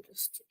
Just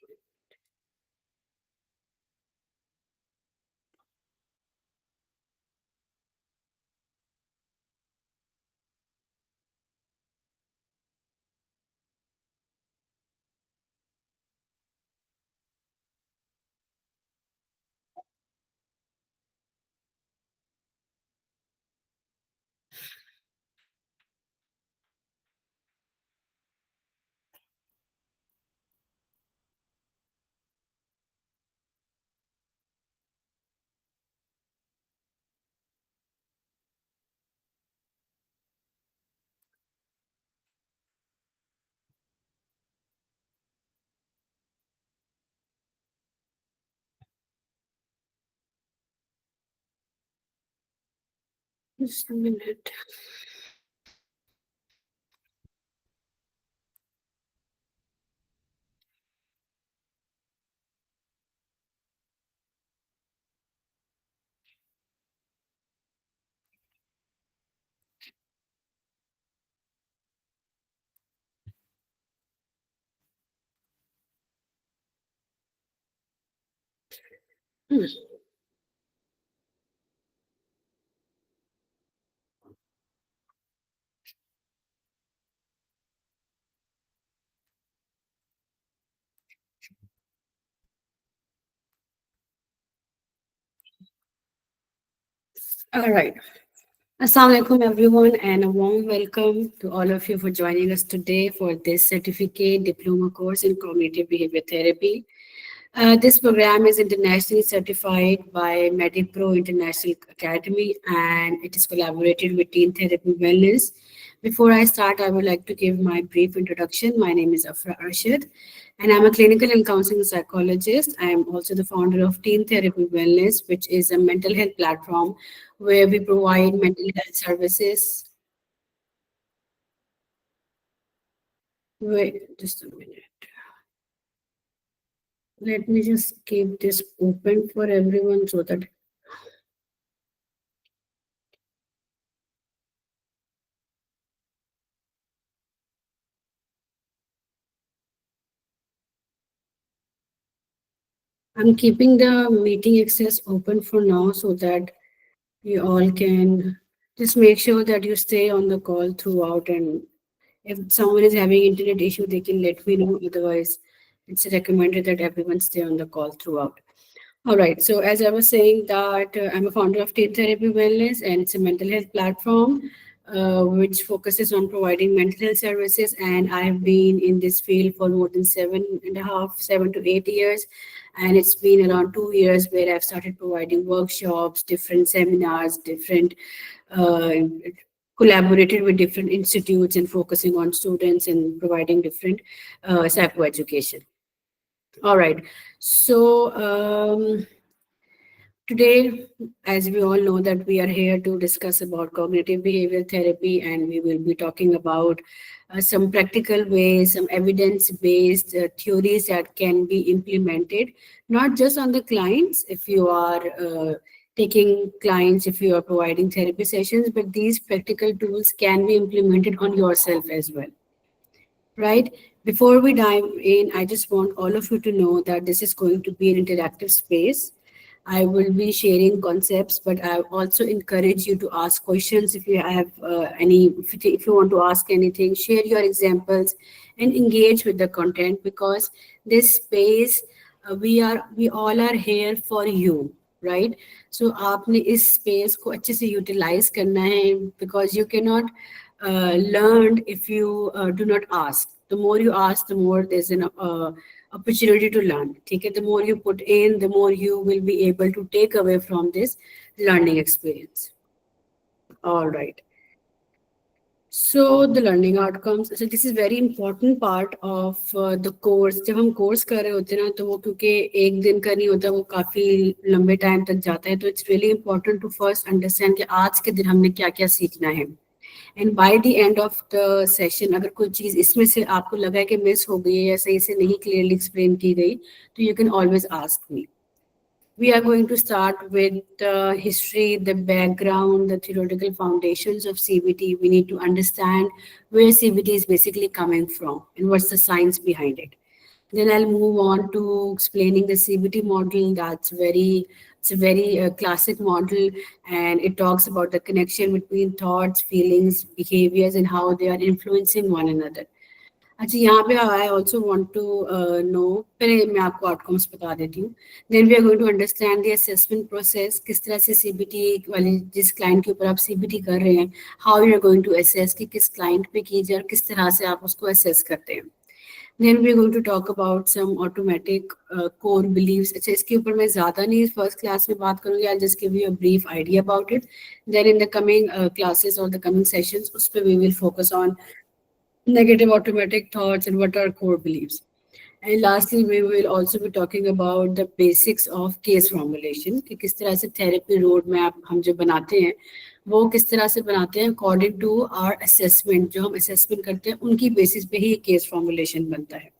just a minute. Hmm. All right. Assalamu alaikum, everyone, and a warm welcome to all of you for joining us today for this certificate diploma course in cognitive behavior therapy. This program is internationally certified by MediPro International Academy, and it is collaborated with Teen Therapy Wellness. Before I start, I would like to give my brief introduction. My name is Afra Arshad, and I'm a clinical and counseling psychologist. I am also the founder of Teen Therapy Wellness, which is a mental health platform where we provide mental health services. Wait, just a minute. Let me just keep this open for everyone so that I'm keeping the meeting access open for now so that you all can just make sure that you stay on the call throughout. And if someone is having internet issue, they can let me know. Otherwise, it's recommended that everyone stay on the call throughout. All right. So as I was saying that I'm a founder of Teen Therapy Wellness, and it's a mental health platform which focuses on providing mental health services. And I've been in this field for more than 7 to 8 years. And it's been around 2 years where I've started providing workshops, different seminars, different uh, collaborated with different institutes and focusing on students and providing different psychoeducation. All right. So today, as we all know, that we are here to discuss about cognitive behavioral therapy, and we will be talking about some practical ways, some evidence-based theories that can be implemented, not just on the clients. If you are taking clients, if you are providing therapy sessions, but these practical tools can be implemented on yourself as well, right? Before we dive in, I just want all of you to know that this is going to be an interactive space. I will be sharing concepts, but I also encourage you to ask questions if you have if you want to ask anything, share your examples and engage with the content, because this space, we all are here for you, right? So आपने इस space को अच्छे से utilize करना है, because you cannot learn if you do not ask. The more you ask, the more there's an opportunity to learn. Okay? The more you put in, the more you will be able to take away from this learning experience. All right. So the learning outcomes. So this is very important part of the course. जब हम course कर रहे होते हैं ना, तो वो क्योंकि एक दिन का नहीं होता, वो काफी लंबे time तक जाता है. तो it's really important to first understand कि आज के दिन हमने क्या क्या सीखना है. And by the end of the session अगर कोई चीज़ इसमें से आपको लगा है कि मिस हो गई है या सही से नहीं क्लियरली एक्सप्लेन की गई, तो you can always ask me. We are going to start with the history, the background, the theoretical foundations of CBT. We need to understand where CBT is basically coming from and what's the science behind it. Then I'll move on to explaining the CBT model. It's a very classic model, and it talks about the connection between thoughts, feelings, behaviors, and how they are influencing one another. अच्छा यहाँ पे I also want to know, पहले मैं आपको outcomes बता देती हूँ. Then we are going to understand the assessment process, किस तरह से सीबीटी वाले जिस क्लाइंट के ऊपर आप सीबीटी कर रहे हैं, how you are going to assess कि किस क्लाइंट पे कीजिए और किस तरह से आप उसको असेस करते हैं. Then we're going to talk about some automatic core beliefs. अच्छा इसके ऊपर मैं ज़्यादा नहीं फर्स्ट क्लास में बात करूँगी. I'll just give you a brief idea about it. Then in the coming classes or the coming sessions, उस पे we will focus on negative automatic thoughts and what are core beliefs. And lastly, we will also be talking about the basics of case formulation कि किस तरह से therapy road map हम जो बनाते हैं वो किस तरह से बनाते हैं according to our assessment. जो हम assessment करते हैं उनकी basis पे ही case formulation बनता है.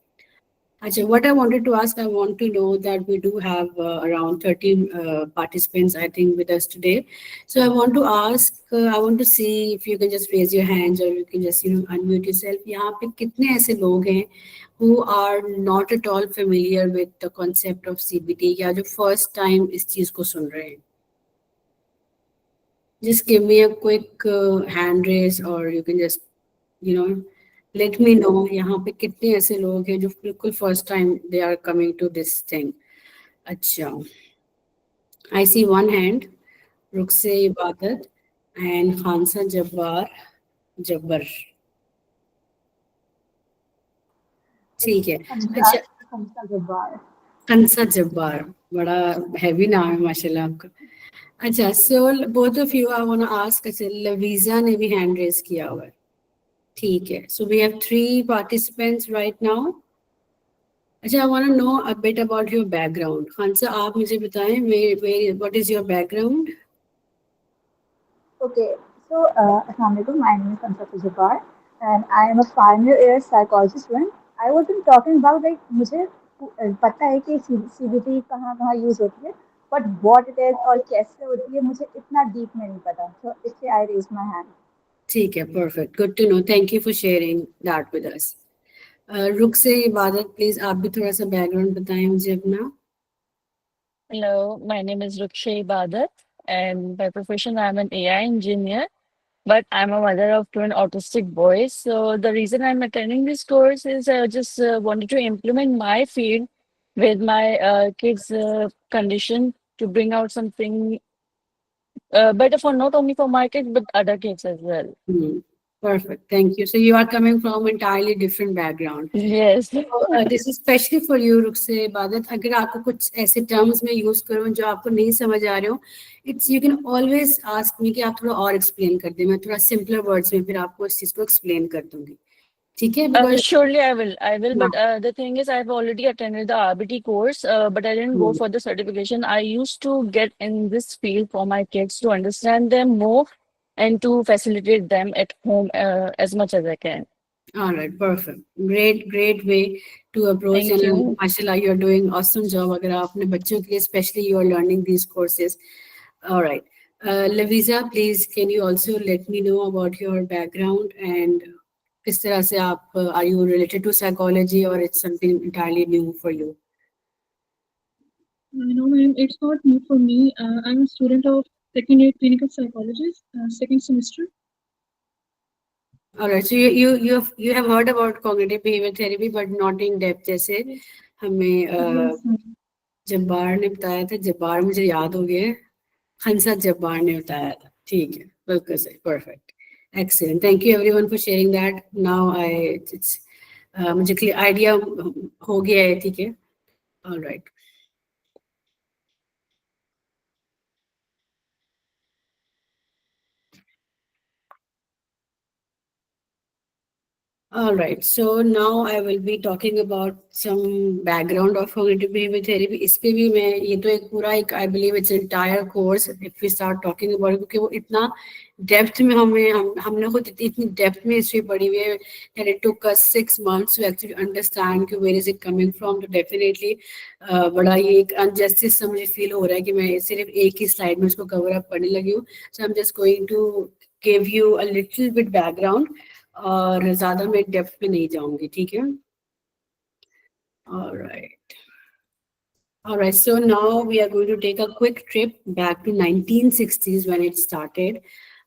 Achha, what I wanted to ask, I want to know that we do have around 13 participants, I think, with us today. So I want to ask, I want to see if you can just raise your hands or you can just, unmute yourself. यहाँ पे कितने ऐसे लोग हैं who are not at all familiar with the concept of CBT या जो first time इस चीज़ को सुन रहे हैं? Just give me a quick hand raise or you can just, let me know यहाँ पे कितने ऐसे लोग हैं जो बिल्कुल first time they are coming to this thing. अच्छा, I see one hand, रुखसे इबादत and खानसा जब्बर. ठीक है. अच्छा, खनसा जब्बार, बड़ा हैवी नाम है माशाल्लाह आपका. अच्छा, so both of you I want to ask, अच्छा लवीजा ने भी हैंड रेज किया हुआ है. ठीक है. So we have 3 participants right now. अच्छा, I want to know a bit about your background. खानसा आप मुझे बताएं what is your background? Okay, so Assalamualaikum. My name is Ansar Jabbar, and I am a final year psychology student. I wasn't talking about like मुझे पता है कि CBT कहाँ कहाँ use होती है, but what it is और कैसे होती है मुझे इतना deep में नहीं पता. So इसलिए I raised my hand. ठीक है, perfect. Good to know. Thank you for sharing that with us. रुख से इबादत, प्लीज आप भी थोड़ा सा बैकग्राउंड बताएं मुझे अपना. Hello, my name is Rukshay Ibadat, and by profession, I'm an AI engineer, but I'm a mother of twin autistic boys. So, the reason I'm attending this course is I just wanted to implement my field with my kids' condition to bring out something better for not only for my kids, but other kids as well. Perfect. Thank you. So, you are coming from entirely different background. Yes. So, this is especially for you, रुखसे इबादत. अगर आपको कुछ ऐसे terms में use करूँ जो आपको नहीं समझ आ रहे हो, you can always ask me कि आप थोड़ा और explain कर दें. मैं थोड़ा simpler words में फिर आपको इस चीज़ को explain कर दूँगी. ठीक है? Because Surely I will. Yeah. But the thing is, I've already attended the RBT course, but I didn't go for the certification. I used to get in this field for my kids to understand them more and to facilitate them at home as much as I can. All right, perfect. Great way to approach. Thank And you. mashallah, you're doing awesome job. अगर आप अपने बच्चों के लिए, especially you are learning these courses. All right. Lavisa, please, can you also let me know about your background and किस तरह से आप are you related to psychology or it's something entirely new for you? No, ma'am, it's not new for me. I'm a student of second year clinical psychology, second semester. All right. So you have heard about cognitive behavior therapy, but not in depth. जैसे हमें Yes, ma'am. Jabbar ने बताया था, जब्बार मुझे याद हो गया, खनसा जब्बार ने बताया था. ठीक है, बिल्कुल सही, perfect, excellent. Thank you everyone for sharing that. Now it's मुझे clear idea हो गया है. ठीक है, all right. All right, so now I will be talking about some background of cognitive behavior therapy. इस पे भी मैं ये तो एक पूरा एक I believe it's an entire course if we start talking about it, क्योंकि वो इतना डेप्थ में हमने खुद इतनी डेप्थ में हिस्ट्री पढ़ी हुई है that it took us 6 months to actually understand कि where is it coming from. तो definitely बड़ा ये एक injustice सा मुझे feel हो रहा है कि मैं सिर्फ एक ही स्लाइड में उसको cover up करने लगी हूँ. So I'm just going to give you a little bit background और ज्यादा मैं डेप्थ में नहीं जाऊंगी. ठीक है. All right. All right, so now we are going to take a quick trip back to 1960s when it started,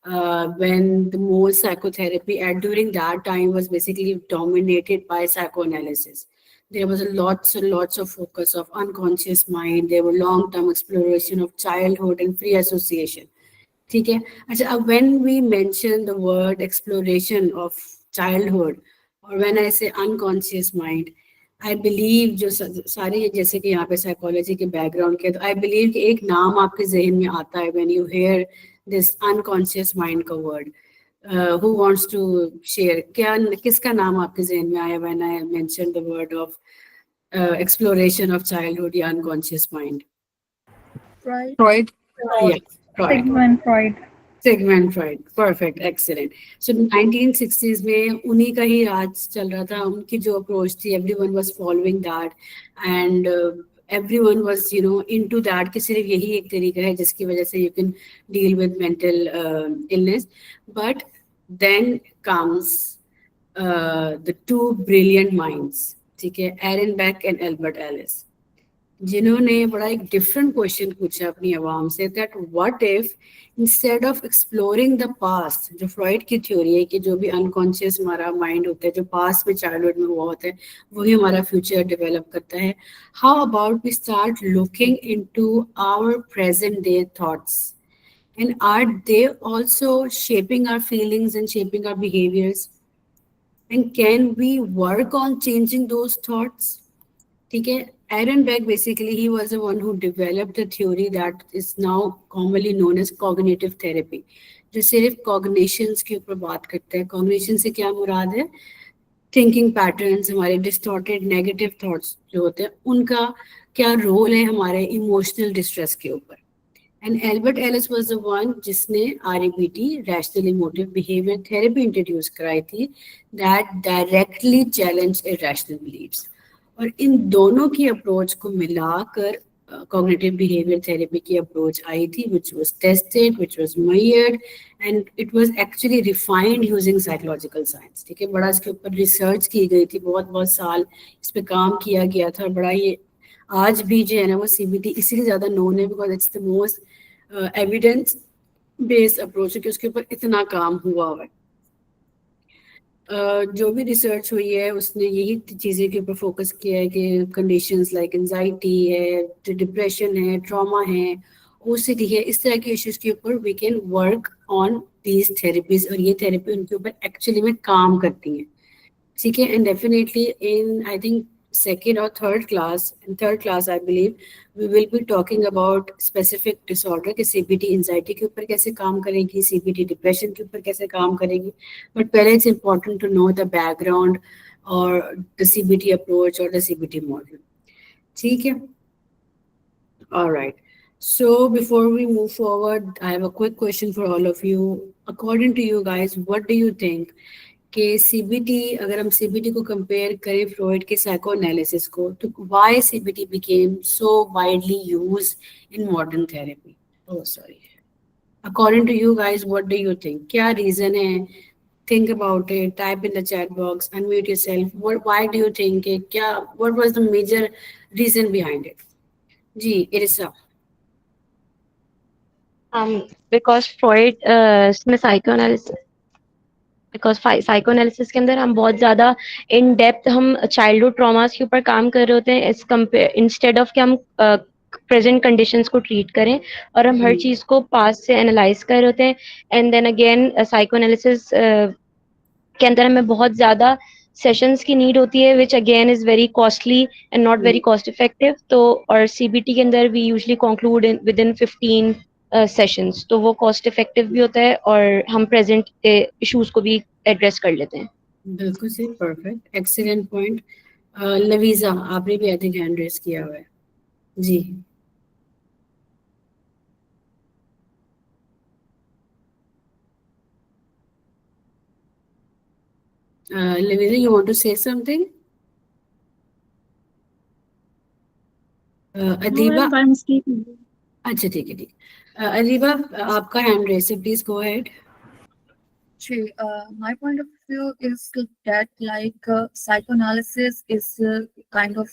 when the most psychotherapy and during that time was basically dominated by psychoanalysis. There was a lots and lots of focus of unconscious mind. There were long-term exploration of childhood and free association. ठीक है अच्छा अब when we mention the word exploration of childhood or when I say unconscious mind I believe जो सारे जैसे कि यहाँ पे साइकोलॉजी के बैकग्राउंड के तो I believe कि एक नाम आपके जहन में आता है when you hear this unconscious mind का word who wants to share क्या किसका नाम आपके जहन में आया when I mentioned the word of exploration of childhood या unconscious mind Freud. Freud. yeah Freud. Sigmund Freud. Sigmund Freud, perfect, excellent. So 1960s में उन्हीं का ही राज चल रहा था उनकी जो अप्रोच थी everyone was following that and everyone was into that कि सिर्फ यही एक तरीका है जिसकी वजह से you can deal with mental illness but then comes the two brilliant minds ठीक है एरन बेक एंड एल्बर्ट एलिस जिन्होंने बड़ा एक डिफरेंट क्वेश्चन पूछा अपनी आवाम say that what if instead of exploring the past जो फ्रॉइड की थ्योरी है कि जो भी अनकॉन्शियस हमारा माइंड होता है जो पास्ट में चाइल्डहुड में हुआ होता है वही हमारा फ्यूचर डेवलप करता है how about we start looking into our present day thoughts and are they also shaping our feelings and shaping our behaviors and can we work on changing those thoughts ठीक है Aaron Beck basically he was the one who developed a theory that is now commonly known as cognitive therapy जो सिर्फ cognitions के ऊपर बात करता है cognition से क्या मुराद है thinking patterns हमारे distorted negative thoughts जो होते हैं उनका क्या रोल है हमारे emotional distress के ऊपर and Albert Ellis was the one जिसने REBT rational emotive behavior therapy introduce कराई थी that directly challenge irrational beliefs और इन दोनों की अप्रोच को मिलाकर cognitive behavior therapy की अप्रोच आई थी which was tested which was measured and it was actually refined using psychological science ठीक है बड़ा इसके ऊपर रिसर्च की गई थी बहुत बहुत साल इस पे काम किया गया था बड़ा ये आज भी जो है ना वो CBT इसीलिए ज़्यादा नोन है because it's the most evidence based approach है कि उसके ऊपर इतना काम हुआ हुआ है जो भी रिसर्च हुई है उसने यही चीज़ें के ऊपर फोकस किया है कि कंडीशंस लाइक एंजाइटी है डिप्रेशन है ट्रॉमा है ओसीडी है इस तरह के इश्यूज के ऊपर we can work on these therapies और ये थेरेपी उनके ऊपर एक्चुअली में काम करती हैं ठीक है and definitely in I think second or third class in third class I believe we will be talking about specific disorder कि CBT anxiety के ऊपर कैसे काम करेगी CBT depression के ऊपर कैसे काम करेगी but पहले it's important to know the background or the CBT approach or the CBT model ठीक है all right so before we move forward I have a quick question for all of you according to you guys what do you think कि CBT अगर हम CBT को compare करें Freud के psychoanalysis को तो why CBT became so widely used in modern therapy oh sorry according to you guys what do you think क्या reason है think about it type in the chat box unmute yourself why do you think क्या what was the major reason behind it जी Irisa because Freud में psychoanalysis के अंदर हम बहुत ज़्यादा इन डेप्थ हम चाइल्डहुड ट्रॉमास के ऊपर काम कर रहे होते हैं इस कंपेयर इंस्टेड ऑफ कि हम प्रेजेंट कंडीशंस को ट्रीट करें और हम हर चीज़ को पास्ट से एनालाइज कर रहे होते हैं एंड देन अगेन साइकोएनालिसिस के अंदर हमें बहुत ज़्यादा सेशंस की नीड होती है which again is very costly and not very cost effective तो और CBT के अंदर we usually conclude within 15 sessions तो वो कॉस्ट इफेक्टिव भी होता है और हम प्रेजेंट इश्यूज को भी एड्रेस कर लेते हैं बिल्कुल सही परफेक्ट एक्सीलेंट पॉइंट लवीजा आपने भी आई थिंक हैंड रेस किया हुआ है जी लवीजा you want to say something Adiba by mistake. अच्छा ठीक है ठीक अदीबा आपका हैंड रेस है please go ahead My point of view is that psychoanalysis is kind of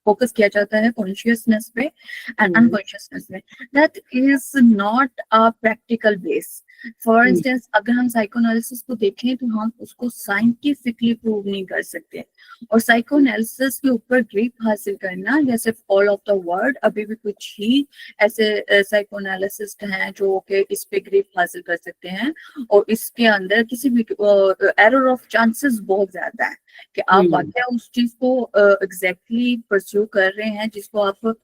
focus किया जाता है कॉन्शियसनेस पे एंड अनकॉन्शियसनेस पे, that is not a practical base. For instance अगर हम साइकोएनालिसिस को देखें तो हम उसको साइंटिफिकली प्रूव नहीं कर सकते, और साइकोएनालिसिस के ऊपर ग्रिप हासिल करना, जैसे फॉल ऑफ द वर्ड, अभी भी कुछ ही ऐसे साइकोएनालिसिस्ट हैं जो कि इस पे ग्रिप हासिल कर सकते हैं, और इसके अंदर किसी भी एरर ऑफ चांसेस बहुत ज्यादा है कि आप वाकई उस चीज को एग्जैक्टली परस्यू कर रहे हैं जिसको आप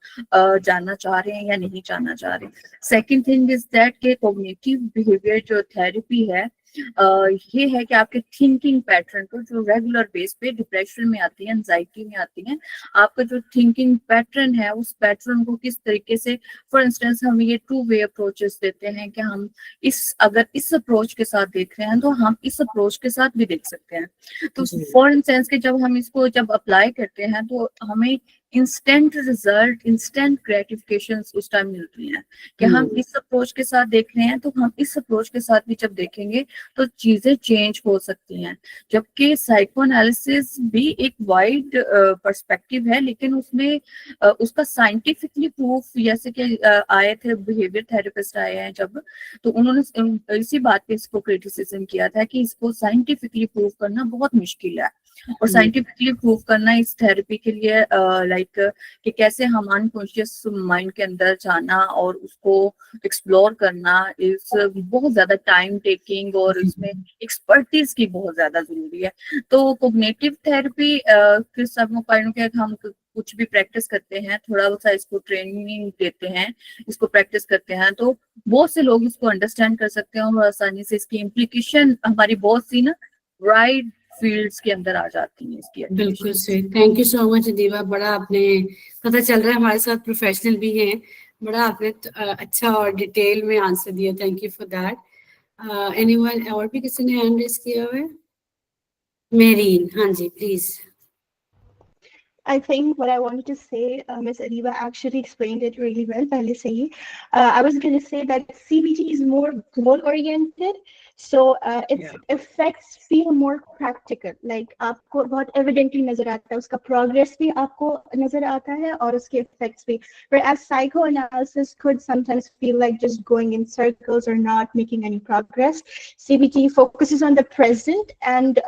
जानना चाह रहे हैं या नहीं जानना चाह रहे। सेकंड थिंग इज दैट के कॉग्निटिव बिहेवियर जो थेरेपी है ये है कि आपके थिंकिंग पैटर्न को, जो रेगुलर बेस पे डिप्रेशन में आती है, एंजाइटी में आती है, आपका जो थिंकिंग पैटर्न है उस पैटर्न को किस तरीके से, फॉर इंस्टेंस हम ये 2 वे अप्रोचेस देते हैं कि हम अगर इस अप्रोच के साथ देख रहे हैं तो हम इस अप्रोच के साथ भी देख सकते हैं। तो फॉर इंस्टेंस के जब हम इसको जब अप्लाई करते हैं तो हमें इंस्टेंट रिजल्ट, इंस्टेंट ग्रेटिफिकेशन उस टाइम मिलती हैं कि हम इस अप्रोच के साथ देख रहे हैं तो हम इस अप्रोच के साथ भी जब देखेंगे तो चीजें चेंज हो सकती हैं। जबकि साइकोएनालिसिस भी एक वाइड पर्सपेक्टिव है, लेकिन उसमें उसका साइंटिफिकली प्रूफ, जैसे कि आए थे बिहेवियर थेरेपिस्ट आए हैं जब, तो उन्होंने इसी बात पे इसको क्रिटिसिज्म किया था कि इसको साइंटिफिकली प्रूव करना बहुत मुश्किल है, और साइंटिफिकली प्रूव करना इस थेरेपी के लिए लाइक कि कैसे हम अनकॉन्शियस माइंड के अंदर जाना और उसको एक्सप्लोर करना इस बहुत ज्यादा टाइम टेकिंग, और इसमें एक्सपर्टीज की बहुत ज्यादा जरूरी है। तो कोग्निटिव थेरेपी के सब पॉइंट के हम कुछ भी प्रैक्टिस करते हैं, थोड़ा सा इसको ट्रेनिंग देते हैं, इसको प्रैक्टिस करते हैं, तो बहुत से लोग इसको अंडरस्टैंड कर सकते हैं और आसानी से इसकी इम्प्लीकेशन हमारी बहुत सी ना राइट फील्ड्स के अंदर आ जाती हैं इसकी। बिल्कुल सही, थैंक यू सो मच दीवा, बड़ा आपने, पता चल रहा है हमारे साथ प्रोफेशनल भी हैं, बड़ा आपने अच्छा और डिटेल में आंसर दिया, thank you for that. Anyone और भी किसी ने हैंड रेज किया हुआ है? मेरीन, हाँ जी please. I think what I wanted to say, Ms. Ariba actually explained it really well. पहले से ही, I was going to say that CBT is more goal-oriented, so its effects feel more practical. Like आपको बहुत evidently नजर आता है, उसका progress भी आपको नजर आता है और उसके effects भी. Whereas psychoanalysis could sometimes feel like just going in circles or not making any progress. CBT focuses on the present and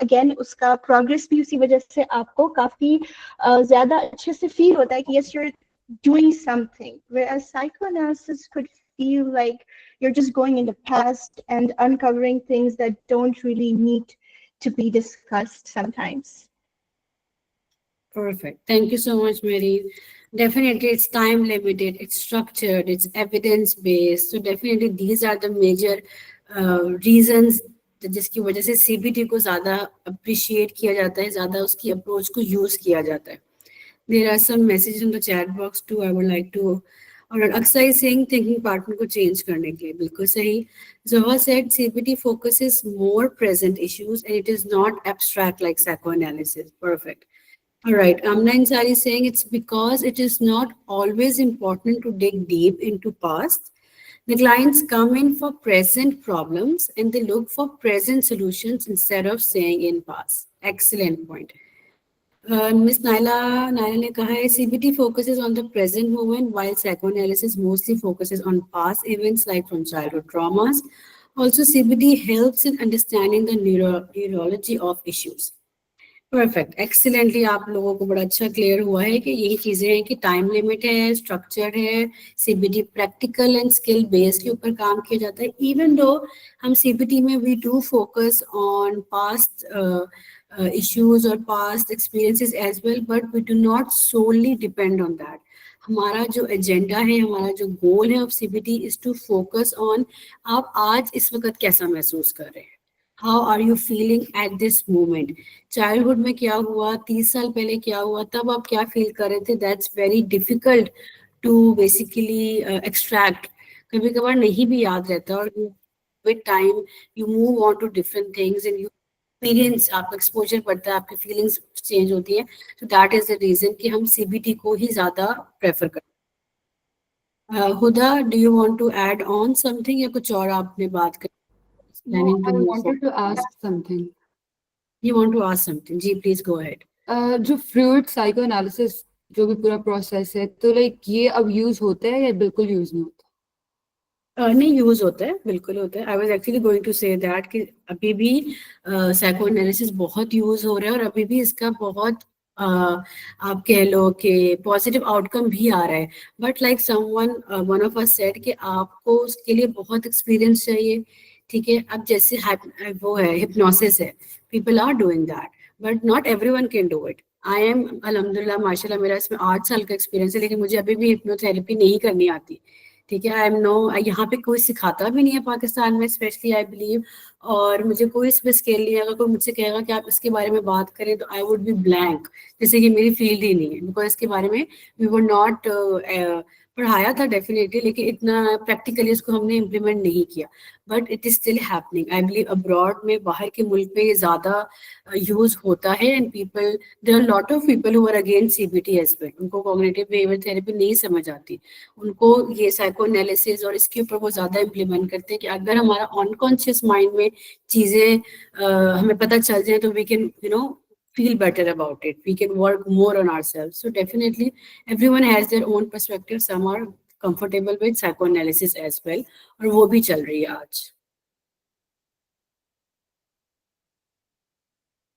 again उसका progress भी उसी वजह से आपको काफी ज़्यादा अच्छे से feel होता है कि yes you're doing something, whereas psychoanalysis could feel like you're just going in the past and uncovering things that don't really need to be discussed sometimes. Perfect. Thank you so much, Mary. Definitely, it's time limited, it's structured, it's evidence based. So definitely, these are the major reasons जिसकी वजह से CBT को ज़्यादा appreciate किया जाता है, ज़्यादा उसकी अप्रोच को यूज़ किया जाता है. There are some messages in the chat box too. I would like to. और अक्सर is saying thinking pattern को change करने के लिए, बिल्कुल सही. Zoha said CBT focuses more present issues and it is not abstract like psychoanalysis. Perfect. All right. Amna Ansari is saying it's because it is not always important to dig deep into past. The clients come in for present problems and they look for present solutions instead of staying in past. Excellent point. Ms. Naila ne kaha hai, CBT focuses on the present moment while psychoanalysis mostly focuses on past events like from childhood traumas. Also, CBT helps in understanding the neurology of issues. Perfect, excellently आप लोगों को बड़ा अच्छा clear हुआ है कि यही चीजें हैं कि टाइम लिमिट है, स्ट्रक्चर है, CBT practical and skill based के ऊपर काम किया जाता है. इवन दो हम सीबीटी में we do focus on past issues और past experiences as well, but we do not solely depend on that. हमारा जो एजेंडा है, हमारा जो गोल है of CBT is to focus on आप आज इस वक्त कैसा महसूस कर रहे हैं. How are you feeling at this moment? Childhood में क्या हुआ, 30 साल पहले क्या हुआ, तब आप क्या फील कर रहे थे? That's very difficult to basically extract. कभी कभार नहीं भी याद रहता और with time you move on to different things and you experience, आपका exposure बढ़ता है, आपकी feelings change होती है. So that is the reason कि हम CBT को ही ज़्यादा prefer करते हैं. Huda, do you want to add on something या कुछ और आपने बात कर No, planning I to move wanted forward? to ask something. You want to ask something? जी, please go ahead. जो फ्लूइड साइको एनालिसिस जो भी पूरा प्रोसेस है, तो लाइक ये अब यूज होता है या बिल्कुल यूज नहीं होता? नहीं, यूज होता है, बिल्कुल होता है. I was actually going to say that कि अभी भी साइको एनालिसिस बहुत यूज हो रहा है और अभी भी इसका बहुत आप कह लो कि पॉजिटिव आउटकम भी आ रहा है. But like someone one of us said कि आपको उसके लिए बहुत एक्सपीरियंस चाहिए. ठीक है, अब जैसे वो है हिप्नोसिस है, people are doing that but not everyone can do it. I am अल्हम्दुलिल्लाह माशाल्लाह मेरा इसमें 8 साल का एक्सपीरियंस है, लेकिन मुझे अभी भी हिप्नोथेरेपी नहीं करनी आती. ठीक है, आई एम नो, यहाँ पे कोई सिखाता भी नहीं है पाकिस्तान में स्पेशली आई बिलीव. और मुझे कोई इस पे स्केल नहीं है. अगर कोई मुझसे कहेगा कि आप इसके बारे में बात करें तो आई वुड बी ब्लैंक, जैसे कि मेरी फील्ड ही नहीं है. बिकॉज इसके बारे में वी वर नॉट पढ़ाया था डेफिनेटली, लेकिन इतना प्रैक्टिकली इसको हमने इम्प्लीमेंट नहीं किया. But it is still happening. I believe abroad में, बाहर के मुल्क में ये ज़्यादा यूज होता है. And people, there are lot of people who are against CBT as well. उनको कॉग्निटिव बिहेवियर थेरेपी नहीं समझ आती. उनको ये साइको एनालिसिस और इसके ऊपर वो ज़्यादा इम्प्लीमेंट करते हैं कि अगर हमारा अनकॉन्शियस माइंड में चीज़ें हमें पता चल जाए तो we can feel better about it. We can work more on ourselves. So definitely, everyone has their own perspective. Some are comfortable with psychoanalysis as well. और वो भी चल रही है आज.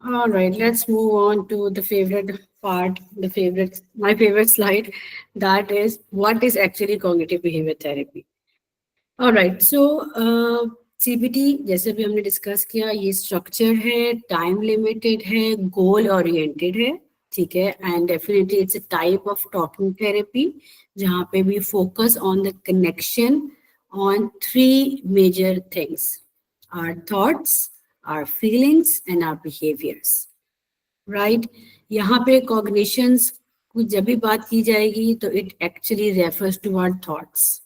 All right, let's move on to the favorite part, my favorite slide. That is, what is actually cognitive behavior therapy? All right, so CBT जैसे भी हमने डिस्कस किया, ये स्ट्रक्चर है, टाइम लिमिटेड है, गोल ओरिएंटेड है. ठीक है, and definitely it's a type of talking therapy जहाँ पे भी focus on the connection on 3 major things: our thoughts, our feelings and our behaviours. Right, यहाँ पे कॉग्निशंस की जब भी बात की जाएगी तो it actually refers to our thoughts,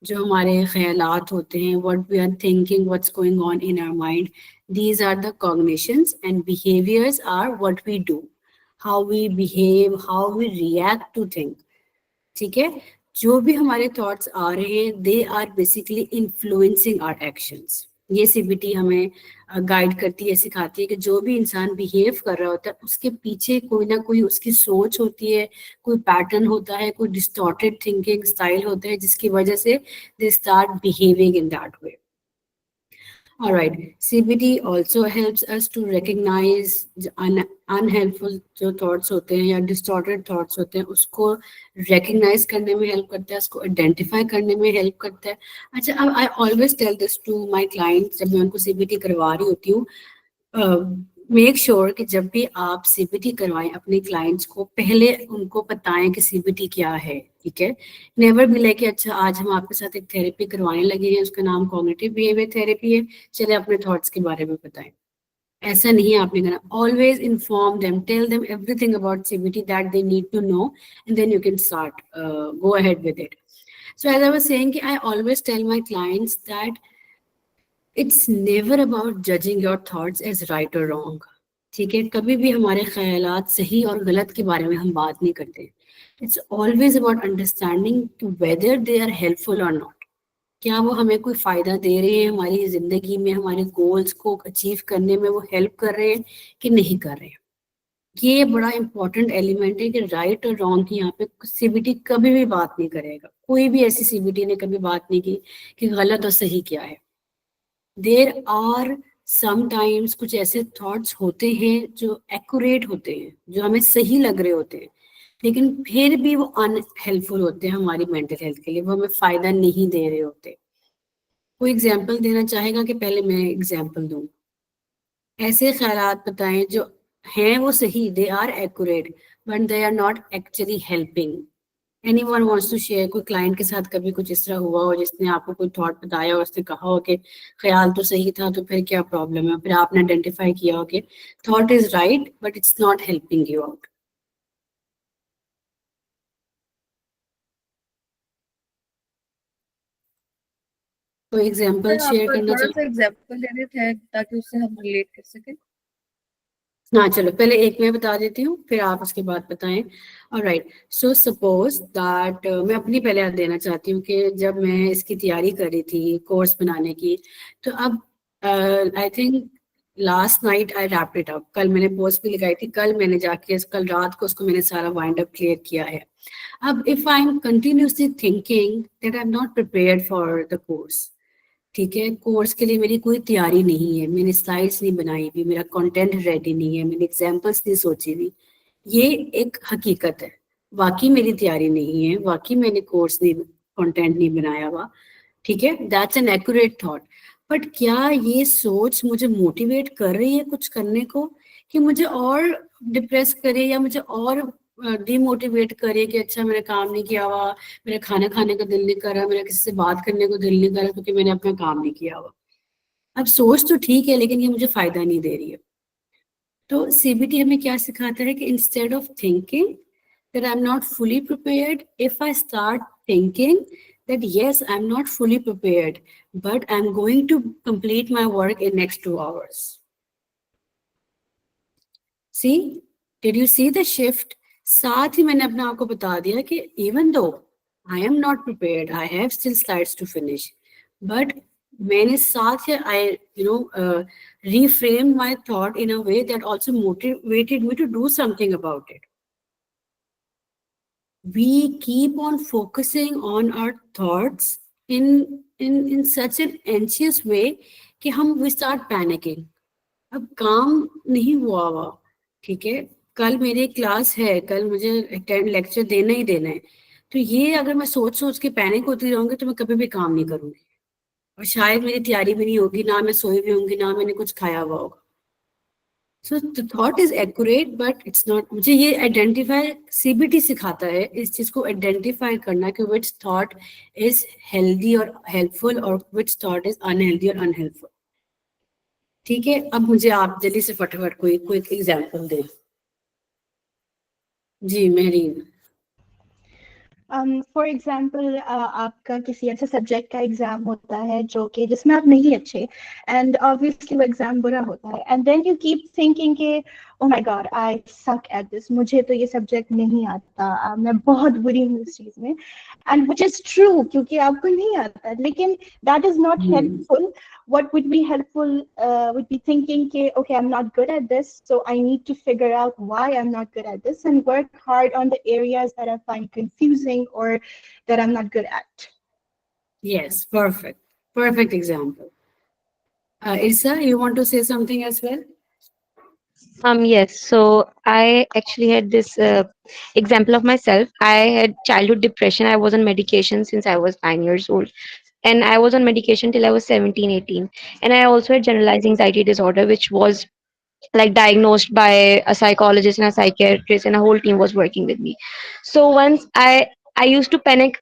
जो हमारे ख्यालात होते हैं, what we are thinking, what's going on in our mind. These are the cognitions and behaviours are what we do, how we behave, how we react to thing. ठीक है, जो भी हमारे थॉट्स आ रहे हैं they are basically influencing our actions. ये सीबीटी हमें गाइड करती है, सिखाती है कि जो भी इंसान बिहेव कर रहा होता है उसके पीछे कोई ना कोई उसकी सोच होती है, कोई पैटर्न होता है, कोई डिस्टॉर्टेड थिंकिंग स्टाइल होता है जिसकी वजह से they start behaving in that way. All right, CBT also helps us to recognize unhelpful जो thoughts होते हैं या distorted thoughts होते हैं, उसको recognize करने में help करता है, उसको identify करने में help करता है. अच्छा, अब I always tell this to my clients जब मैं उनको CBT करवा रही होती हूँ, मेक श्योर कि जब भी आप सीबीटी करवाएं अपने क्लाइंट्स को, पहले उनको बताएं कि सीबीटी क्या है. ठीक है, नेवर बी लाइक अच्छा आज हम आपके साथ एक थेरेपी करवाने लगे हैं, उसका नाम कॉग्निटिव बिहेवियर थेरेपी है, चले अपने थॉट्स के बारे में बताएं. ऐसा नहीं है आपने करना. Always inform them, tell them everything about CBT that they need to know, and then you can start go ahead with it. So as I was saying कि I always tell my clients that it's never about judging your thoughts as right और wrong. ठीक है, कभी भी हमारे ख्यालात सही और गलत के बारे में हम बात नहीं करते. It's always about understanding whether they are helpful और नॉट. क्या वो हमें कोई फायदा दे रहे हैं, हमारी जिंदगी में हमारे गोल्स को अचीव करने में वो हेल्प कर रहे हैं कि नहीं कर रहे हैं. ये बड़ा इंपॉर्टेंट एलिमेंट है कि राइट और रॉन्ग की यहाँ पे सीबीटी कभी भी बात नहीं करेगा. कोई भी ऐसी सीबीटी ने कभी बात नहीं की कि गलत और सही क्या है. देर आर समटाइम्स कुछ ऐसे थॉट्स होते हैं जो एक्यूरेट होते हैं, जो हमें सही लग रहे होते हैं, लेकिन फिर भी वो अनहेल्पफुल होते हैं हमारी मेंटल हेल्थ के लिए, वो हमें फायदा नहीं दे रहे होते. कोई एग्जाम्पल देना चाहेगा कि पहले मैं एग्जाम्पल दूं? ऐसे ख्यालात बताएं जो हैं वो सही, they are accurate but they are not actually helping. Anyone wants to share? कोई क्लाइंट के साथ कभी कुछ इस तरह हुआ हो जिसने आपको कोई थॉट बताया हो, उसने कहा हो कि ख्याल तो सही था तो फिर क्या प्रॉब्लम है, फिर आपने आइडेंटिफाई किया हो कि thought is right but it's not helping you out. कोई एग्जांपल सर, शेयर आप करना थोड़ा सा चाहिए? एग्जांपल दे देते हैं ताकि उससे हम रिलेट कर सकें. हाँ चलो पहले एक मैं बता देती हूँ फिर आप उसके बाद बताएं। ऑलराइट, सो सपोज दैट मैं अपनी पहले याद देना चाहती हूँ कि जब मैं इसकी तैयारी कर रही थी कोर्स बनाने की, तो अब I think last night I wrapped it up. कल मैंने पोस्ट भी लगाई थी, कल मैंने जाके कल रात को उसको मैंने सारा वाइंड अप क्लियर किया है। अब if I am continuously thinking that I am not prepared for the course, ठीक है, कोर्स के लिए मेरी कोई तैयारी नहीं है, मैंने स्लाइड्स नहीं बनाई हुई, मेरा कंटेंट रेडी नहीं है, मैंने एग्जांपल्स नहीं सोची हुई, ये एक हकीकत है। वाकई मेरी तैयारी नहीं है, वाकई मैंने कोर्स नहीं, कंटेंट नहीं बनाया हुआ, ठीक है, that's an accurate thought. But क्या ये सोच मुझे मोटिवेट कर रही है कुछ करने को, कि मुझे और डिप्रेस करे या मुझे और डिमोटिवेट करे कि अच्छा मैंने काम नहीं किया हुआ, मेरा खाना खाने का दिल नहीं कर रहा, मेरा किसी से बात करने को दिल नहीं कर रहा क्योंकि मैंने अपना काम नहीं किया हुआ। अब सोच तो ठीक है लेकिन ये मुझे फायदा नहीं दे रही है। तो सीबीटी हमें क्या सिखाता है कि instead of thinking that I'm not fully prepared, if I start thinking that yes, I'm not fully prepared, but I'm going to complete my work in next 2 hours. See, did you see the shift? साथ ही मैंने अपने आप को बता दिया कि even though I am not prepared, I have still slides to finish, but मैंने साथ ही reframed my thought in a way that also motivated me to do something about it. We keep on focusing on our thoughts in such an anxious way कि हम we start panicking. अब काम नहीं हुआ, ठीक है, कल मेरी क्लास है, कल मुझे लेक्चर देना ही देना है, तो ये अगर मैं सोच सोच के पैनिक होती रहूंगी तो मैं कभी भी काम नहीं करूंगी और शायद मेरी तैयारी भी नहीं होगी, ना मैं सोई भी होंगी, ना मैंने कुछ खाया हुआ होगा। So the thought is accurate, but it's not. मुझे ये identify CBT सिखाता है इस चीज को identify करना कि which thought is healthy और helpful और which thought is unhealthy और unhelpful. ठीक है, अब मुझे आप जल्दी से फटाफट कोई क्विक एग्जांपल दें। जी मेरीन। फॉर एग्जाम्पल आपका किसी ऐसे सब्जेक्ट का एग्जाम होता है जो कि जिसमें आप नहीं अच्छे, एंड ऑब्वियसली वो एग्जाम बुरा होता है, and then you keep thinking कि oh my God I suck at this, मुझे तो ये सब्जेक्ट नहीं आता, मैं बहुत बुरी हूँ इस चीज में, एंड व्हिच इज ट्रू क्योंकि आपको नहीं आता, लेकिन that is not helpful. What would be helpful would be thinking, okay, I'm not good at this, so I need to figure out why I'm not good at this and work hard on the areas that I find confusing or that I'm not good at. Yes, perfect example. Irsa, you want to say something as well? Yes. So I actually had this example of myself. I had childhood depression. I was on medication since I was 9 years old. And I was on medication till I was 17, 18. And I also had generalized anxiety disorder, which was like diagnosed by a psychologist and a psychiatrist, and a whole team was working with me. So once I used to panic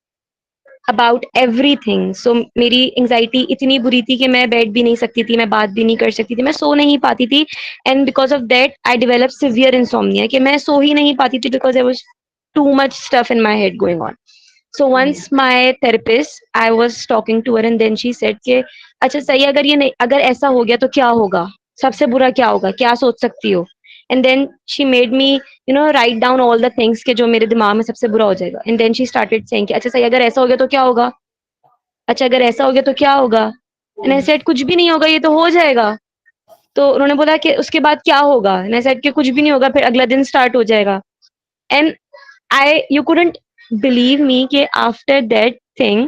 about everything. So मेरी anxiety इतनी बुरी थी कि मैं बैठ भी नहीं सकती थी, मैं बात भी नहीं कर सकती थी, मैं सो नहीं पाती थी, and because of that I developed severe insomnia कि मैं सो ही नहीं पाती थी because there was too much stuff in my head going on. So once my therapist, I was talking to her and then she said कि अच्छा सही, अगर ये नहीं, अगर ऐसा हो गया तो क्या होगा, सबसे बुरा क्या होगा, क्या सोच सकती हो, and then she made me write down all the things कि जो मेरे दिमाग में सबसे बुरा हो जाएगा, and then she started saying कि अच्छा सही, अगर ऐसा हो गया तो क्या होगा, अच्छा अगर ऐसा हो गया तो क्या होगा, and I said कुछ भी नहीं होगा, ये तो हो जाएगा। तो उन्होंने बोला कि उसके बाद क्या होगा, and I said कि कुछ भी नहीं होगा, फिर अगला दिन स्टार्ट हो जाएगा। and you couldn't believe me कि after that thing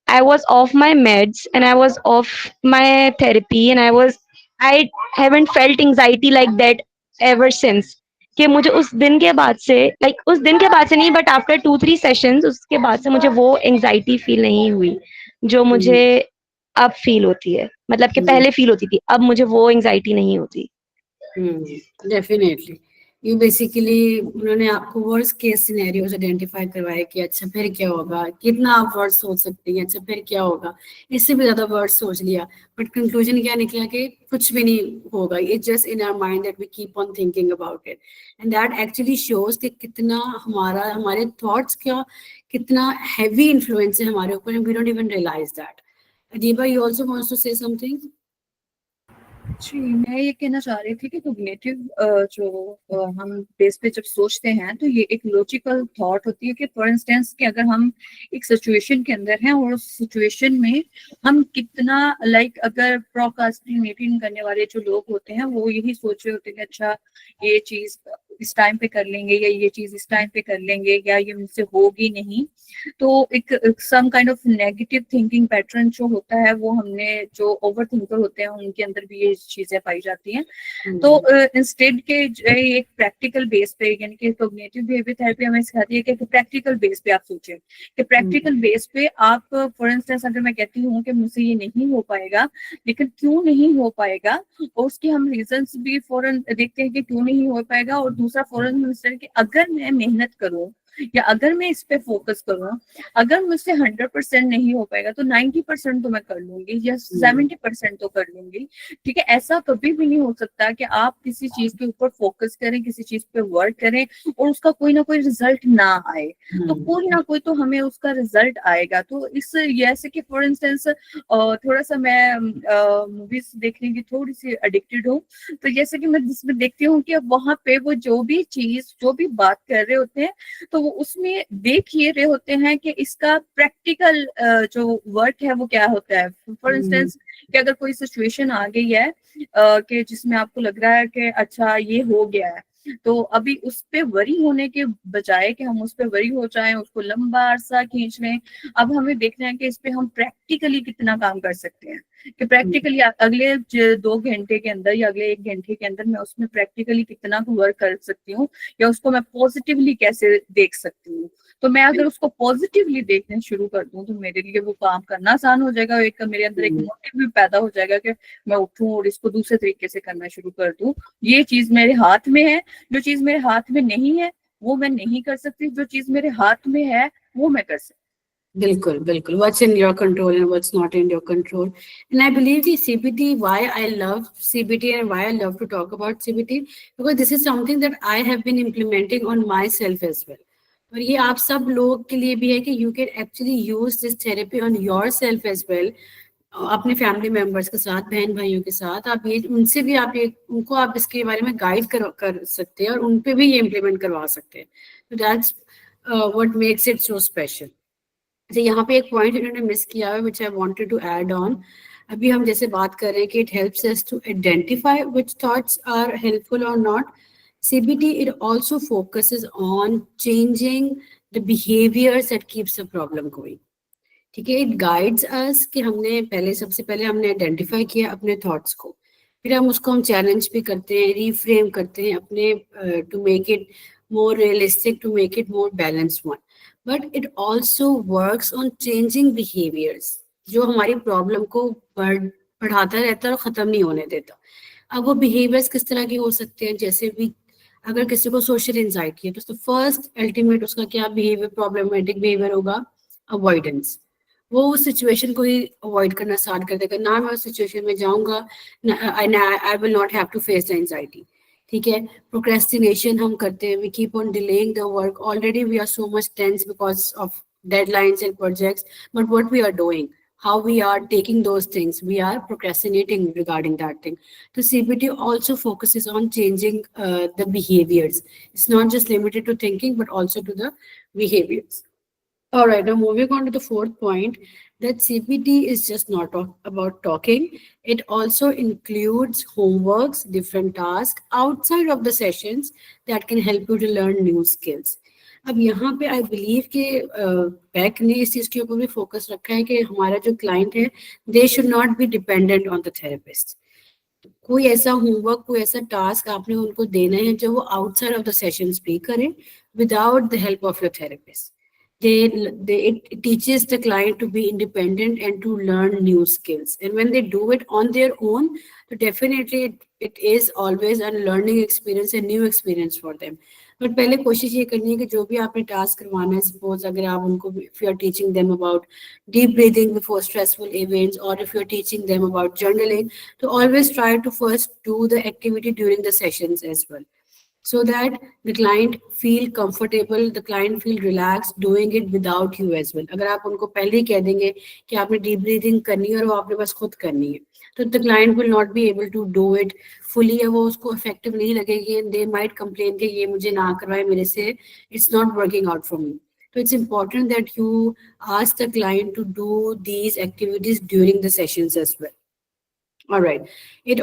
I was off my meds and I was off my therapy and I haven't felt anxiety like that ever since. कि मुझे उस दिन के बाद से, like उस दिन के बाद से नहीं, but after 2-3 sessions उसके बाद से मुझे वो anxiety feel नहीं हुई जो मुझे अब feel होती है, मतलब कि पहले feel होती थी, अब मुझे वो anxiety नहीं होती। डेफिनेटली यू बेसिकली उन्होंने आपको वर्स्ट केस सिनेरियोस आइडेंटिफाई करवाए कि अच्छा फिर क्या होगा, कितना आप वर्ड सोच सकती हैं, अच्छा फिर क्या होगा, इससे भी ज्यादा वर्ड सोच लिया, बट कंक्लूजन क्या निकला कि कुछ भी नहीं होगा, it's just in our mind that we keep on thinking about it, and that actually shows कि कितना हमारे थॉट्स का कितना हैवी इन्फ्लुएंस है हमारे ऊपर, and we don't even realise that. Adiba, you also wants to say something? जी, मैं ये कहना चाह रही थी कि कॉग्निटिव हम बेस पे जब सोचते हैं तो ये एक लॉजिकल थॉट होती है कि फॉर इंस्टेंस कि अगर हम एक सिचुएशन के अंदर हैं और उस सिचुएशन में हम कितना अगर प्रोक्रास्टिनेटिंग करने वाले जो लोग होते हैं वो यही सोच रहे होते हैं कि अच्छा ये चीज इस टाइम पे कर लेंगे या ये चीज इस टाइम पे कर लेंगे या ये मुझसे होगी नहीं, तो एक some kind of negative thinking pattern जो होता है वो हमने जो ओवर थिंकर होते हैं उनके अंदर भी ये चीजें पाई जाती हैं। तो इंस्टेड के जो है एक प्रैक्टिकल बेस पे यानी कि कॉग्निटिव बिहेवियर थेरेपी हमें सिखाती है कि प्रैक्टिकल बेस पे आप सोचें कि प्रैक्टिकल बेस पे आप फॉर इंस्टेंस अगर मैं कहती हूँ कि मुझसे ये नहीं हो पाएगा, लेकिन क्यों नहीं हो पाएगा और उसके हम रीजंस भी फौरन देखते हैं कि क्यों नहीं हो पाएगा, और दूसरा फौरन कि अगर मैं मेहनत करूँ या अगर मैं इस पे फोकस करूँ, अगर मुझसे 100% नहीं हो पाएगा तो 90% तो मैं कर लूंगी या 70% तो कर लूंगी। ठीक है, ऐसा कभी भी नहीं हो सकता कि आप किसी चीज के ऊपर फोकस करें, किसी चीज पे वर्क करें और उसका कोई ना कोई रिजल्ट ना आए। तो कोई ना कोई तो हमें उसका रिजल्ट आएगा। तो इस जैसे कि फॉर इंस्टेंस थोड़ा सा मैं मूवीज देखने की थोड़ी सी एडिक्टेड हूँ, तो जैसे कि मैं जिसमें देखती हूँ कि अब वहां पे वो जो भी चीज जो भी बात कर रहे होते हैं तो वो उसमें देख ये रहे होते हैं कि इसका प्रैक्टिकल जो वर्क है वो क्या होता है। फॉर इंस्टेंस कि अगर कोई सिचुएशन आ गई है कि जिसमें आपको लग रहा है कि अच्छा ये हो गया है, तो अभी उस पे वरी होने के बजाय कि हम उस पे वरी हो जाएं, उसको लंबा अरसा खींच लें, अब हमें देखना है कि इस पे हम प्रैक्टिकली कितना काम कर सकते हैं कि प्रैक्टिकली अगले 2 घंटे के अंदर या अगले 1 घंटे के अंदर मैं उसमें प्रैक्टिकली कितना वर्क कर सकती हूँ या उसको मैं पॉजिटिवली कैसे देख सकती हूँ। तो मैं अगर उसको पॉजिटिवली देखना शुरू कर दूं तो मेरे लिए वो काम करना आसान हो जाएगा, एक मेरे अंदर एक मोटिव भी पैदा हो जाएगा कि मैं उठूं और इसको दूसरे तरीके से करना शुरू कर दूं। ये चीज मेरे हाथ में है, जो चीज मेरे हाथ में नहीं है वो मैं नहीं कर सकती, जो चीज मेरे हाथ में है वो मैं कर सकती। बिल्कुल बिल्कुल, what's in your control and what's not in your control. And I believe the CBT, why I love CBT and why I love to talk about CBT, because this is something that I have been implementing on myself as well. और ये आप सब लोग के लिए भी है कि you can actually use this therapy on yourself as well. अपने फैमिली मेंबर्स के साथ, बहन भाइयों के साथ, आप ये उनसे भी आप ये उनको आप इसके बारे में गाइड कर सकते हैं और उन पे भी ये इम्प्लीमेंट करवा सकते हैं। तो that's what makes it so special. अच्छा, यहाँ पे एक पॉइंट इन्होंने मिस किया है which I wanted to add on. अभी हम जैसे बात कर रहे हैं कि it helps us to identify which thoughts are helpful और not. CBT it also focuses on changing the behaviors that keeps the problem going. ठीक है, इट गाइड्स अस कि हमने सबसे पहले हमने आइडेंटिफाई किया अपने थॉट्स को, फिर हम चैलेंज भी करते हैं, रीफ्रेम करते हैं अपने to make it more realistic, to make it more balanced one. But it also works on changing behaviours जो हमारी प्रॉब्लम को बढ़ाता रहता है और ख़त्म नहीं होने देता। अब वो बिहेवियर्स किस तरह के हो सकते हैं, जैसे भी अगर किसी को सोशल एंजाइटी है तो फर्स्ट अल्टीमेट उसका क्या बिहेवियर, प्रॉब्लमेटिक बिहेवियर होगा, अवॉइडेंस। वो उस सिचुएशन को ही अवॉइड करना स्टार्ट कर देगा, ना मैं उस सिचुएशन में जाऊंगा, I will not have to face the anxiety. ठीक है, प्रोक्रेस्टिनेशन हम करते हैं, we keep on delaying the work, already we are so much tense because of deadlines and projects, but what we are doing, how we are taking those things, we are procrastinating regarding that thing. So CBT also focuses on changing the behaviors. It's not just limited to thinking but also to the behaviors. All right, now moving on to the fourth point, that CBT is just not about talking. It also includes homeworks, different tasks outside of the sessions that can help you to learn new skills. अब यहाँ पे I believe कि back ने इस चीज़ के ऊपर भी focus रखा है कि हमारा जो क्लाइंट है, they should not be dependent on the therapist. कोई ऐसा होमवर्क, कोई ऐसा टास्क आपने उनको देना है जो वो आउटसाइड ऑफ द सेशंस भी करें without the help of your therapist. It teaches the client to be independent and to learn new skills. And when they do it on their own, so definitely it is always a learning experience, a new experience for them. But पहले कोशिश ये करनी है कि जो भी आपने task करवाना है, सपोज अगर आप उनको, if you are teaching them about deep breathing before stressful events, or if you are teaching them about journaling, to always try to first do the activity during the sessions as well, so that the client feel comfortable, the client feel relaxed doing it without you as well. अगर आप उनको पहले ही कह देंगे कि आपने deep breathing करनी है और वो आपने बस खुद करनी है, तो the client will not be able to do it fully, या वो उसको effective नहीं लगेगी, and they might complain कि ये मुझे ना करवाए मेरे से, it's not working out for me. So it's important that you ask the client to do these activities during the sessions as well. All right. It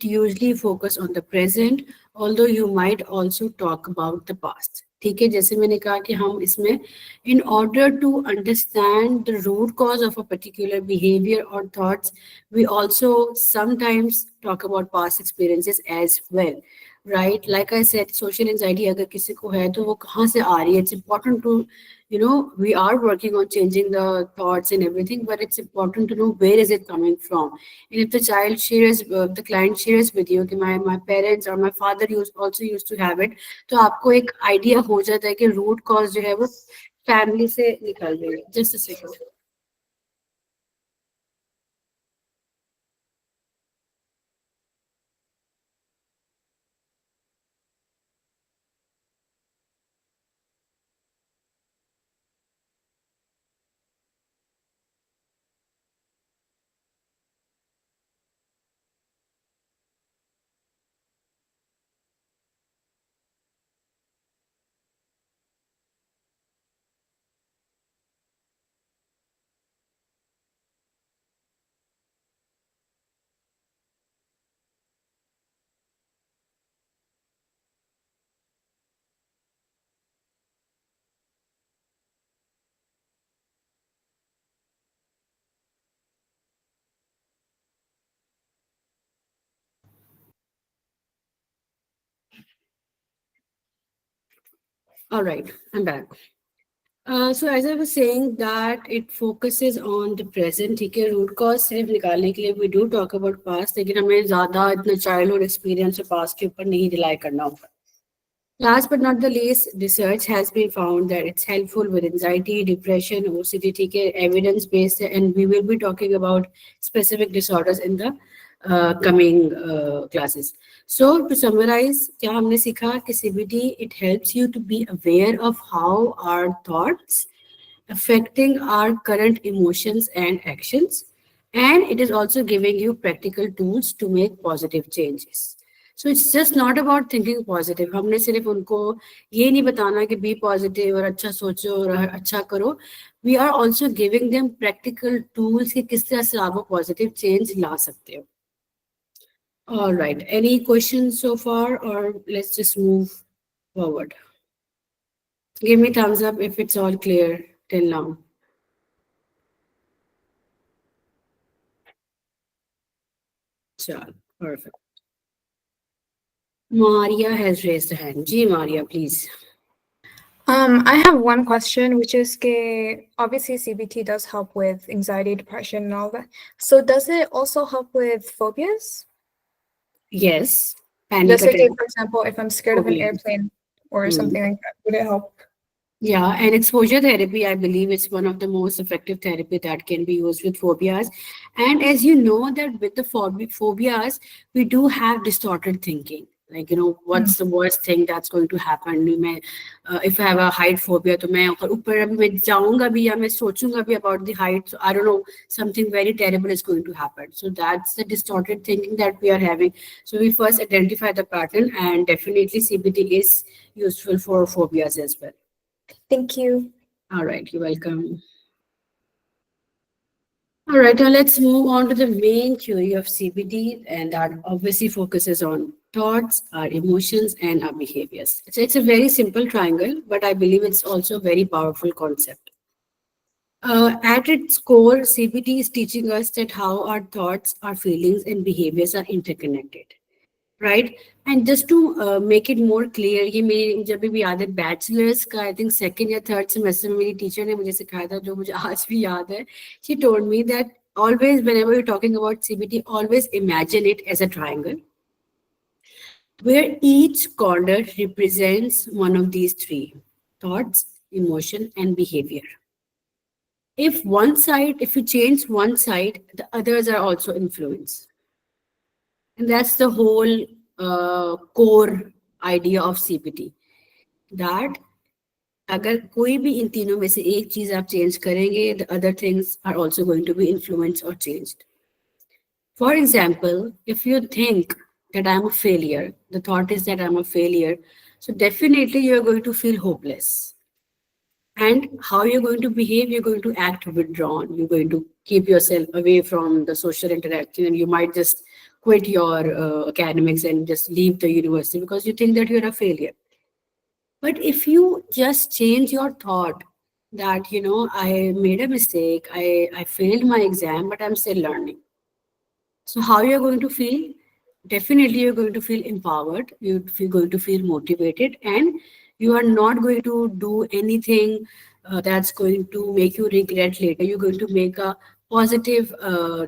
usually focus on the present, although you might also talk about the past. ठीक है, जैसे मैंने कहा कि हम इसमें in order to understand the root cause of a particular behavior or thoughts, we also sometimes talk about past experiences as well, right? Like I said, social anxiety अगर किसी को है तो वो कहाँ से आ रही है? It's important to, we are working on changing the thoughts and everything, but it's important to know where is it coming from. And if the child shares, the client shares with you, कि my parents or my father also used to have it, तो आपको एक idea हो जाता है कि root cause जो है वो family से निकल रही है. Just a second. All right, I'm back. So as I was saying that it focuses on the present, ठीक है, root cause सिर्फ निकालने के लिए we do talk about past, लेकिन हमें ज़्यादा इतना childhood experience और past के ऊपर नहीं rely करना होगा. Last but not the least, research has been found that it's helpful with anxiety, depression, OCD, ठीक है, evidence-based, and we will be talking about specific disorders in the coming classes. So to summarize, क्या हमने सीखा कि CBT, it helps you to be aware of how our thoughts affecting our current emotions and actions, and it is also giving you practical tools to make positive changes. So it's just not about thinking positive. हमने सिर्फ उनको ये नहीं बताना कि be positive और अच्छा सोचो और अच्छा करो. We are also giving them practical tools कि किस तरह से आप वो positive change ला सकते हो. All right. Any questions so far, or let's just move forward? Give me thumbs up if it's all clear till now. Chal, perfect. Maria has raised her hand. Ji, Maria, please. I have one question, which is obviously CBT does help with anxiety, depression, and all that. So does it also help with phobias? Yes. Panic Just like, attack. for example, if I'm scared of an Phobias. airplane or something like that, would it help? Yeah, and exposure therapy, I believe, is one of the most effective therapy that can be used with phobias. And as you know, that with the phobias, we do have distorted thinking. Like, what's the worst thing that's going to happen? If I have a height phobia, तो मैं ऊपर अभी मैं जाऊंगा भी या मैं सोचूंगा भी about the height. So I don't know, something very terrible is going to happen. So that's the distorted thinking that we are having. So we first identify the pattern, and definitely CBT is useful for phobias as well. Thank you. All right, you're welcome. All right, now let's move on to the main theory of CBT, and that obviously focuses on thoughts, our emotions, and our behaviors. So it's a very simple triangle, but I believe it's also a very powerful concept. At its core, CBT is teaching us that how our thoughts, our feelings, and behaviors are interconnected. Right? And just to make it more clear, ये मेरी जब भी याद है bachelors का I think second या third semester में मेरी टीचर ने मुझे सिखाया था, जो मुझे आज भी याद है. She told me that always whenever you're talking about CBT, always imagine it as a triangle where each corner represents one of these three: thoughts, emotion, and behavior. If you change one side, the others are also influenced. And that's the whole core idea of CBT. That अगर कोई भी इन तीनों में से एक चीज आप change करेंगे, the other things are also going to be influenced or changed. For example, if you think that I'm a failure, the thought is that I'm a failure, so definitely you're going to feel hopeless. And how you're going to behave, you're going to act withdrawn. You're going to keep yourself away from the social interaction, and you might just quit your academics and just leave the university because you think that you're a failure. But if you just change your thought that, I made a mistake, I failed my exam, but I'm still learning. So how you're going to feel? Definitely you're going to feel empowered, you're going to feel motivated, and you are not going to do anything that's going to make you regret later. You're going to make a positive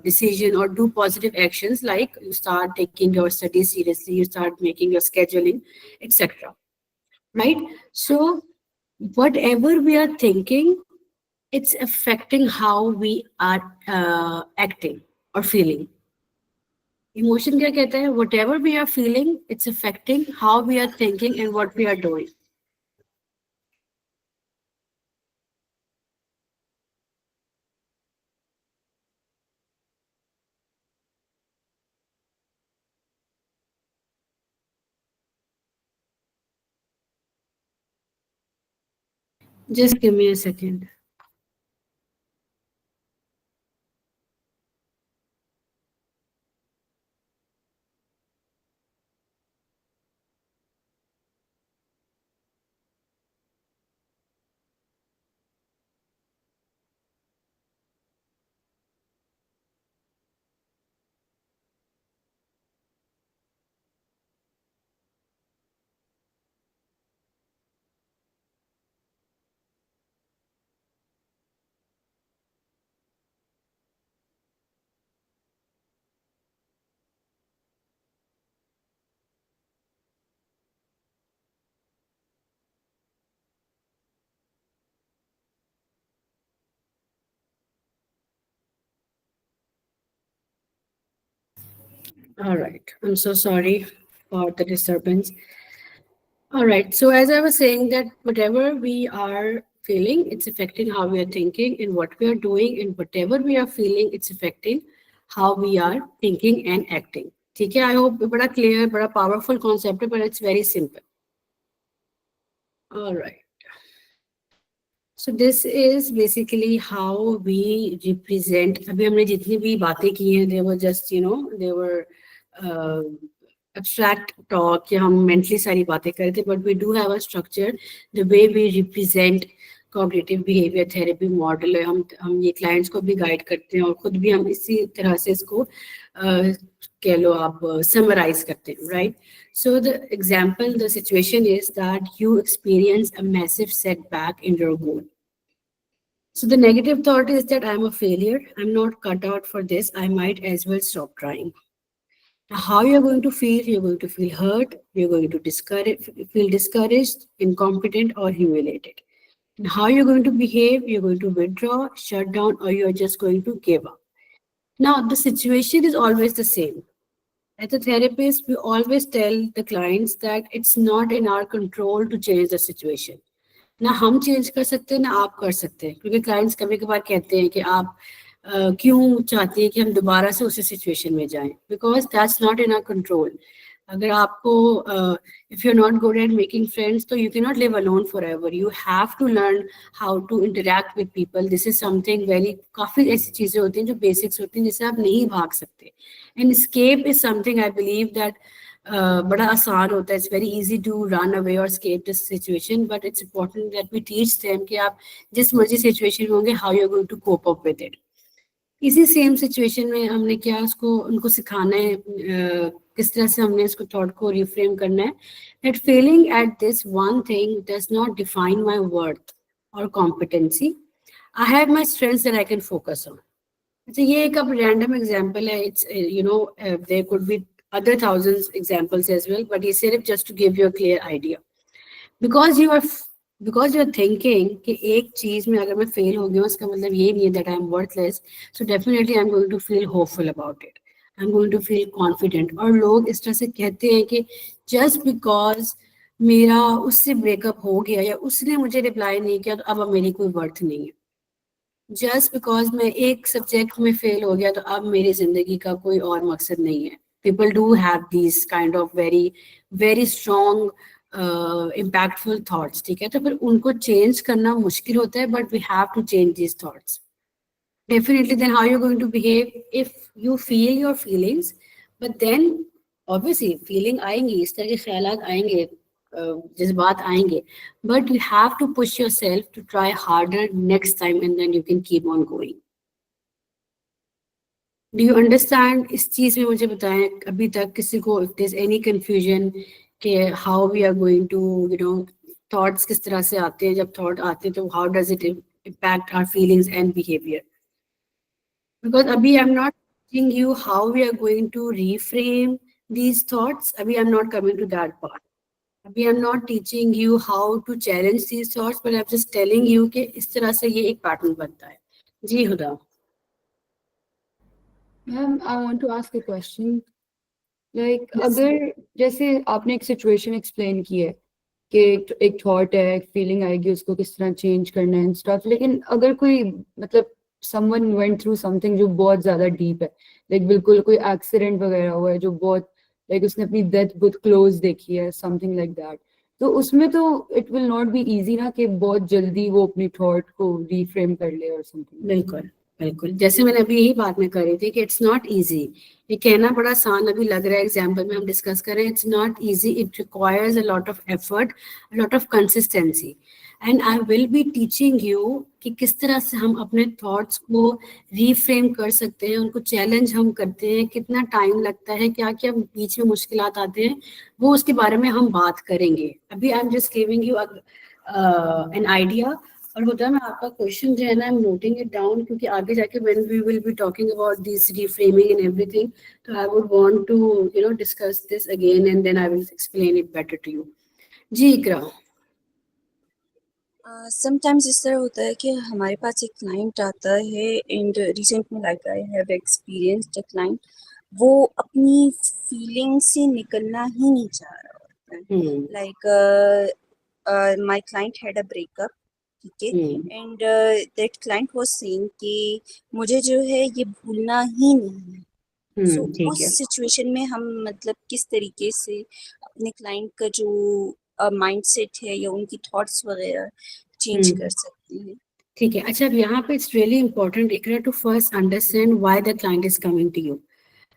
decision or do positive actions, like you start taking your studies seriously, you start making your scheduling, etc. Right? So whatever we are thinking, it's affecting how we are acting or feeling. Emotion क्या कहता है? Whatever we are feeling, it's affecting how we are thinking and what we are doing. Just give me a second. All right. I'm so sorry for the disturbance. All right. So as I was saying that whatever we are feeling, it's affecting how we are thinking and what we are doing, and whatever we are feeling, it's affecting how we are thinking and acting. ठीक है? I hope बड़ा clear, बड़ा powerful concept है, but it's very simple. All right. So this is basically how we represent. अभी हमने जितनी भी बातें की हैं, they were just, they were abstract talk, या हम mentally सारी बातें कर रहे थे, but we do have a structure, the way we represent cognitive behavior therapy model है. हम ये clients को भी guide करते हैं और खुद भी हम इसी तरह से इसको कह लो आप summarize करते हैं, right? So the example, the situation is that you experience a massive setback in your goal. So the negative thought is that I'm a failure. I'm not cut out for this. I might as well stop trying. Now, how you're going to feel? You're going to feel hurt. You're going to feel discouraged, incompetent, or humiliated. And how you're going to behave? You're going to withdraw, shut down, or you're just going to give up. Now, the situation is always the same. As a therapist, we always tell the clients that it's not in our control to change the situation. ना हम change कर सकते हैं ना आप कर सकते हैं, क्योंकि क्लाइंट्स कभी कभार कहते हैं कि आप क्यों चाहते हैं कि हम दोबारा से उसी सिचुएशन में जाएं, because that's not in our control. अगर आपको if you are not good at making friends, तो you can not live alone forever. You have to learn how to interact with people. This is something very, काफ़ी ऐसी चीज़ें होती हैं जो basics होती हैं जिससे आप नहीं भाग सकते. And escape is something I believe that बड़ा आसान होता है. It's very easy to run away और escape this situation, but it's important that we teach them कि आप जिस मर्जी सिचुएशन में होंगे, how you're going to cope up with it. इसी सेम सिचुएशन में हमने क्या उनको सिखाना है, किस तरह से हमने इसको थॉट को रिफ्रेम करना है, that failing at this one thing does not define my worth or competency. I have my strengths that I can focus on. अच्छा, ये एक अब रैंडम एग्जांपल है. It's there could be other thousands examples as well, but ये सिर्फ just to give you a clear idea. Because you are thinking कि एक चीज में अगर मैं फेल हो गया हूँ, इसका मतलब ये नहीं है that I am worthless. So definitely I'm going to feel hopeful about it. I'm going to feel confident. और लोग इस तरह से कहते हैं कि just because मेरा उससे ब्रेकअप हो गया या उसने मुझे रिप्लाई नहीं किया, तो अब मेरी कोई वर्थ नहीं है. जस्ट बिकॉज मैं एक सब्जेक्ट में फेल हो गया तो अब मेरी जिंदगी का कोई और मकसद नहीं है. People do have these kind of very strong impactful thoughts. ठीक है, तो फिर उनको चेंज करना मुश्किल होता है, but we have to change these thoughts. Definitely, then how you're going to behave if you feel your feelings, but then obviously feeling आएंगी, इस तरह के ख्यालात आएंगे, जज्बात आएंगे, but you have to push yourself to try harder next time and then you can keep on going. Do you understand? इस चीज में मुझे बताएं अभी तक किसी को if there's any confusion कि how we are going to thoughts किस तरह से आते हैं, जब thought आते हैं तो how does it impact our feelings and behavior? Because abhi I'm not teaching you how we are going to reframe these thoughts. Abhi I'm not coming to that part. Abhi I'm not teaching you how to challenge these thoughts, but I'm just telling you कि इस तरह से ये एक pattern बनता है. जी Huda. Ma'am I want to ask a question. Like Yes. अगर जैसे आपने एक सिचुएशन एक्सप्लेन की है कि एक थॉट है, एक फीलिंग आएगी, उसको किस तरह चेंज करना है एंड स्टफ, लेकिन अगर कोई मतलब समवन वेंट थ्रू समथिंग जो बहुत ज्यादा डीप है, लाइक बिल्कुल कोई एक्सीडेंट वगैरह हुआ है जो बहुत लाइक उसने अपनी डेथ बहुत क्लोज देखी है, समथिंग लाइक दैट, तो उसमें तो it will not be easy ना कि बहुत जल्दी वो अपनी थॉट को रीफ्रेम कर ले और समथिंग. बिल्कुल बिल्कुल, जैसे मैंने अभी यही बात में कर रही थी कि इट्स नॉट इजी. ये कहना बड़ा आसान अभी लग रहा है, एग्जाम्पल में हम डिस्कस कर रहे हैं. It's not easy, it requires a lot of effort, a lot of consistency. And I will be teaching you कि किस तरह से हम अपने थॉट्स को रीफ्रेम कर सकते हैं, उनको चैलेंज हम करते हैं, कितना टाइम लगता है, क्या क्या बीच में मुश्किलात आते हैं, वो उसके बारे में हम बात करेंगे. अभी I am just giving you an idea. और होता है मैं आपका क्वेश्चन जो है ना, I am noting it down, क्योंकि आगे जाके when we will be talking about this reframing and everything, तो I would want to discuss this again and then I will explain it better to you. जी Iqra. Sometimes इस तरह होता है कि हमारे पास एक क्लाइंट आता है and recently like I have experienced a client, वो अपनी फीलिंग से निकलना ही नहीं चाह रहा होता है. Like my client had a breakup, ठीक है, and that client was saying कि मुझे जो है ये भूलना ही नहीं है. सो उस सिचुएशन में हम मतलब किस तरीके से अपने क्लाइंट का जो माइंडसेट है या उनकी थॉट्स वगैरह चेंज कर सकते हैं. ठीक है, अच्छा अब यहाँ पे it's really important Iqra to first understand why the client is coming to you.